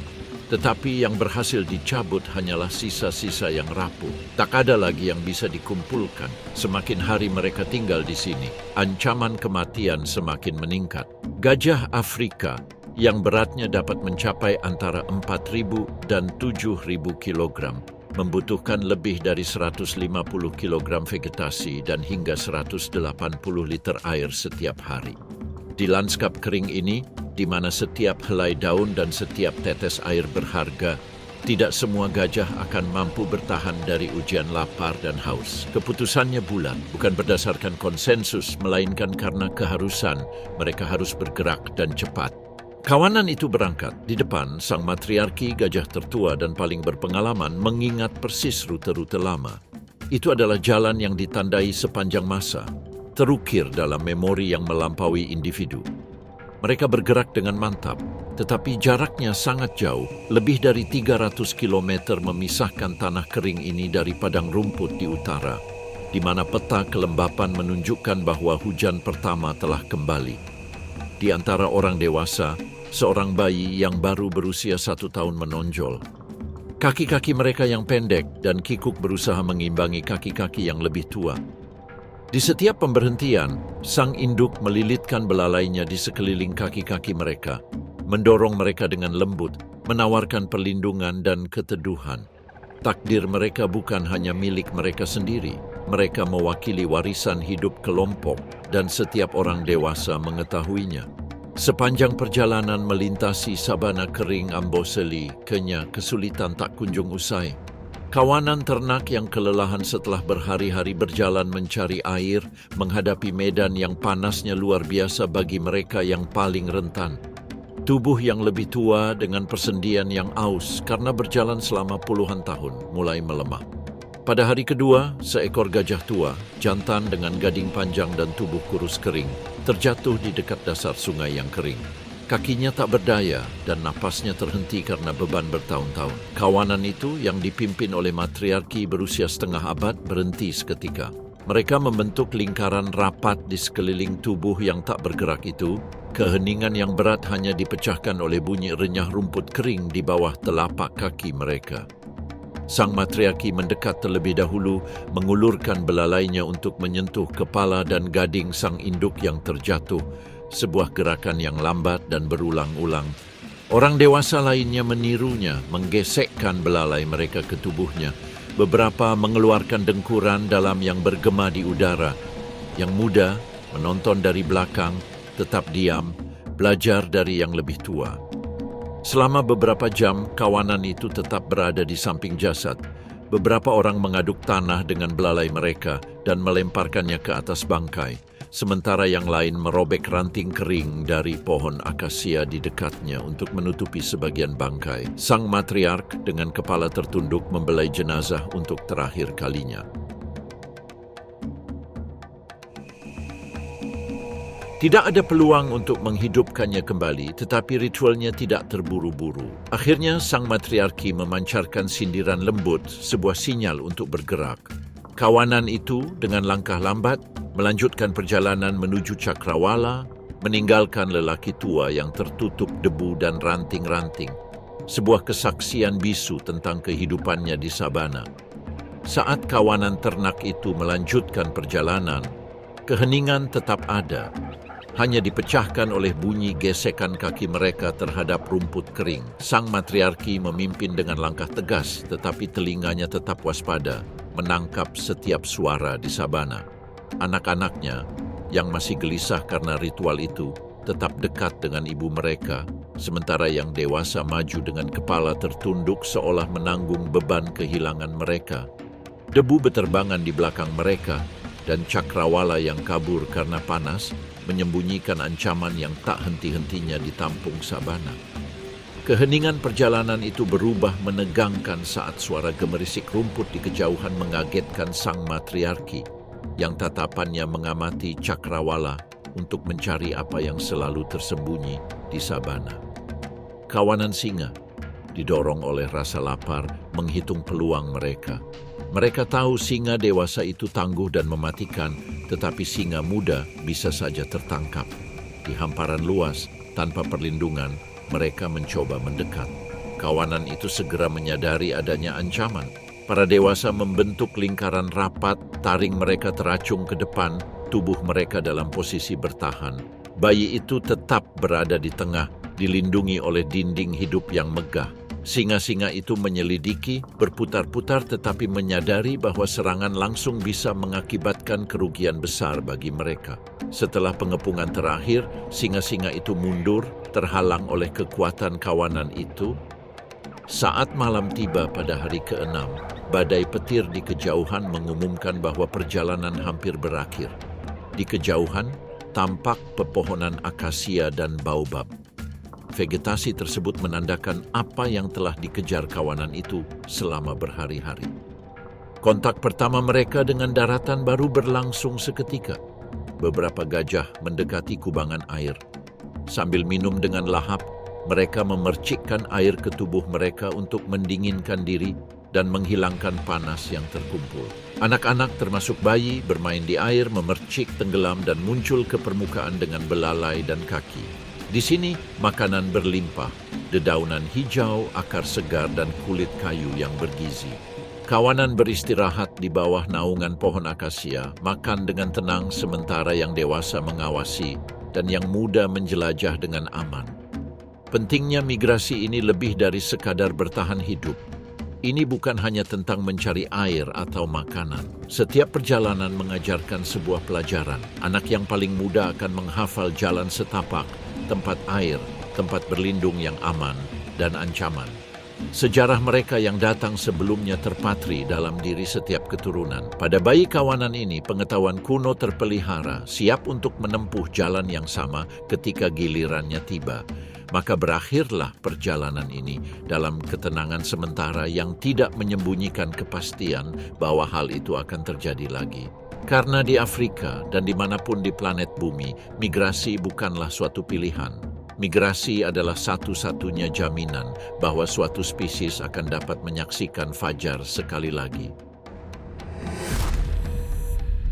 Speaker 1: Tetapi yang berhasil dicabut hanyalah sisa-sisa yang rapuh. Tak ada lagi yang bisa dikumpulkan. Semakin hari mereka tinggal di sini, ancaman kematian semakin meningkat. Gajah Afrika yang beratnya dapat mencapai antara 4.000 dan 7.000 kilogram, membutuhkan lebih dari 150 kilogram vegetasi dan hingga 180 liter air setiap hari. Di lanskap kering ini, di mana setiap helai daun dan setiap tetes air berharga, tidak semua gajah akan mampu bertahan dari ujian lapar dan haus. Keputusannya bulat, bukan berdasarkan konsensus, melainkan karena keharusan. Mereka harus bergerak dan cepat. Kawanan itu berangkat. Di depan, sang matriarki gajah tertua dan paling berpengalaman mengingat persis rute-rute lama. Itu adalah jalan yang ditandai sepanjang masa, terukir dalam memori yang melampaui individu. Mereka bergerak dengan mantap, tetapi jaraknya sangat jauh, lebih dari 300 km memisahkan tanah kering ini dari padang rumput di utara, di mana peta kelembapan menunjukkan bahwa hujan pertama telah kembali. Di antara orang dewasa, seorang bayi yang baru berusia 1 tahun menonjol. Kaki-kaki mereka yang pendek dan kikuk berusaha mengimbangi kaki-kaki yang lebih tua. Di setiap pemberhentian, sang induk melilitkan belalainya di sekeliling kaki-kaki mereka, mendorong mereka dengan lembut, menawarkan perlindungan dan keteduhan. Takdir mereka bukan hanya milik mereka sendiri, mereka mewakili warisan hidup kelompok dan setiap orang dewasa mengetahuinya. Sepanjang perjalanan melintasi sabana kering Amboseli, Kenya, kesulitan tak kunjung usai. Kawanan ternak yang kelelahan setelah berhari-hari berjalan mencari air, menghadapi medan yang panasnya luar biasa bagi mereka yang paling rentan. Tubuh yang lebih tua dengan persendian yang aus karena berjalan selama puluhan tahun mulai melemah. Pada hari kedua, seekor gajah tua, jantan dengan gading panjang dan tubuh kurus kering, terjatuh di dekat dasar sungai yang kering. Kakinya tak berdaya dan napasnya terhenti karena beban bertahun-tahun. Kawanan itu yang dipimpin oleh matriarki berusia setengah abad berhenti seketika. Mereka membentuk lingkaran rapat di sekeliling tubuh yang tak bergerak itu. Keheningan yang berat hanya dipecahkan oleh bunyi renyah rumput kering di bawah telapak kaki mereka. Sang matriarki mendekat terlebih dahulu, mengulurkan belalainya untuk menyentuh kepala dan gading sang induk yang terjatuh. Sebuah gerakan yang lambat dan berulang-ulang. Orang dewasa lainnya menirunya, menggesekkan belalai mereka ke tubuhnya. Beberapa mengeluarkan dengkuran dalam yang bergema di udara. Yang muda menonton dari belakang, tetap diam, belajar dari yang lebih tua. Selama beberapa jam, kawanan itu tetap berada di samping jasad. Beberapa orang mengaduk tanah dengan belalai mereka dan melemparkannya ke atas bangkai. Sementara yang lain merobek ranting kering dari pohon akasia di dekatnya untuk menutupi sebagian bangkai. Sang matriark dengan kepala tertunduk membelai jenazah untuk terakhir kalinya. Tidak ada peluang untuk menghidupkannya kembali, tetapi ritualnya tidak terburu-buru. Akhirnya sang matriarki memancarkan sindiran lembut, sebuah sinyal untuk bergerak. Kawanan itu dengan langkah lambat melanjutkan perjalanan menuju Cakrawala, meninggalkan lelaki tua yang tertutup debu dan ranting-ranting. Sebuah kesaksian bisu tentang kehidupannya di sabana. Saat kawanan ternak itu melanjutkan perjalanan, keheningan tetap ada. Hanya dipecahkan oleh bunyi gesekan kaki mereka terhadap rumput kering. Sang matriarki memimpin dengan langkah tegas, tetapi telinganya tetap waspada, menangkap setiap suara di sabana. Anak-anaknya, yang masih gelisah karena ritual itu, tetap dekat dengan ibu mereka, sementara yang dewasa maju dengan kepala tertunduk seolah menanggung beban kehilangan mereka. Debu beterbangan di belakang mereka, dan Cakrawala yang kabur karena panas menyembunyikan ancaman yang tak henti-hentinya ditampung sabana. Keheningan perjalanan itu berubah menegangkan saat suara gemerisik rumput di kejauhan mengagetkan sang matriarki, yang tatapannya mengamati Cakrawala untuk mencari apa yang selalu tersembunyi di sabana. Kawanan singa, didorong oleh rasa lapar, menghitung peluang mereka. Mereka tahu singa dewasa itu tangguh dan mematikan, tetapi singa muda bisa saja tertangkap. Di hamparan luas, tanpa perlindungan, mereka mencoba mendekat. kawanan itu segera menyadari adanya ancaman. Para dewasa membentuk lingkaran rapat, taring mereka teracung ke depan, tubuh mereka dalam posisi bertahan. Bayi itu tetap berada di tengah, dilindungi oleh dinding hidup yang megah. Singa-singa itu menyelidiki, berputar-putar tetapi menyadari bahwa serangan langsung bisa mengakibatkan kerugian besar bagi mereka. Setelah pengepungan terakhir, singa-singa itu mundur, terhalang oleh kekuatan kawanan itu. Saat malam tiba pada hari ke-6, badai petir di kejauhan mengumumkan bahwa perjalanan hampir berakhir. Di kejauhan, tampak pepohonan akasia dan baobab. Vegetasi tersebut menandakan apa yang telah dikejar kawanan itu selama berhari-hari. Kontak pertama mereka dengan daratan baru berlangsung seketika. Beberapa gajah mendekati kubangan air. Sambil minum dengan lahap, mereka memercikkan air ke tubuh mereka untuk mendinginkan diri dan menghilangkan panas yang terkumpul. Anak-anak termasuk bayi bermain di air, memercik, tenggelam, dan muncul ke permukaan dengan belalai dan kaki. Di sini, makanan berlimpah, dedaunan hijau, akar segar, dan kulit kayu yang bergizi. Kawanan beristirahat di bawah naungan pohon akasia, makan dengan tenang sementara yang dewasa mengawasi dan yang muda menjelajah dengan aman. Pentingnya migrasi ini lebih dari sekadar bertahan hidup. Ini bukan hanya tentang mencari air atau makanan. Setiap perjalanan mengajarkan sebuah pelajaran. Anak yang paling muda akan menghafal jalan setapak, tempat air, tempat berlindung yang aman, dan ancaman. Sejarah mereka yang datang sebelumnya terpatri dalam diri setiap keturunan. Pada bayi kawanan ini, pengetahuan kuno terpelihara, siap untuk menempuh jalan yang sama ketika gilirannya tiba. Maka berakhirlah perjalanan ini dalam ketenangan sementara yang tidak menyembunyikan kepastian bahwa hal itu akan terjadi lagi. Karena di Afrika dan dimanapun di planet bumi, migrasi bukanlah suatu pilihan. Migrasi adalah satu-satunya jaminan bahwa suatu spesies akan dapat menyaksikan fajar sekali lagi.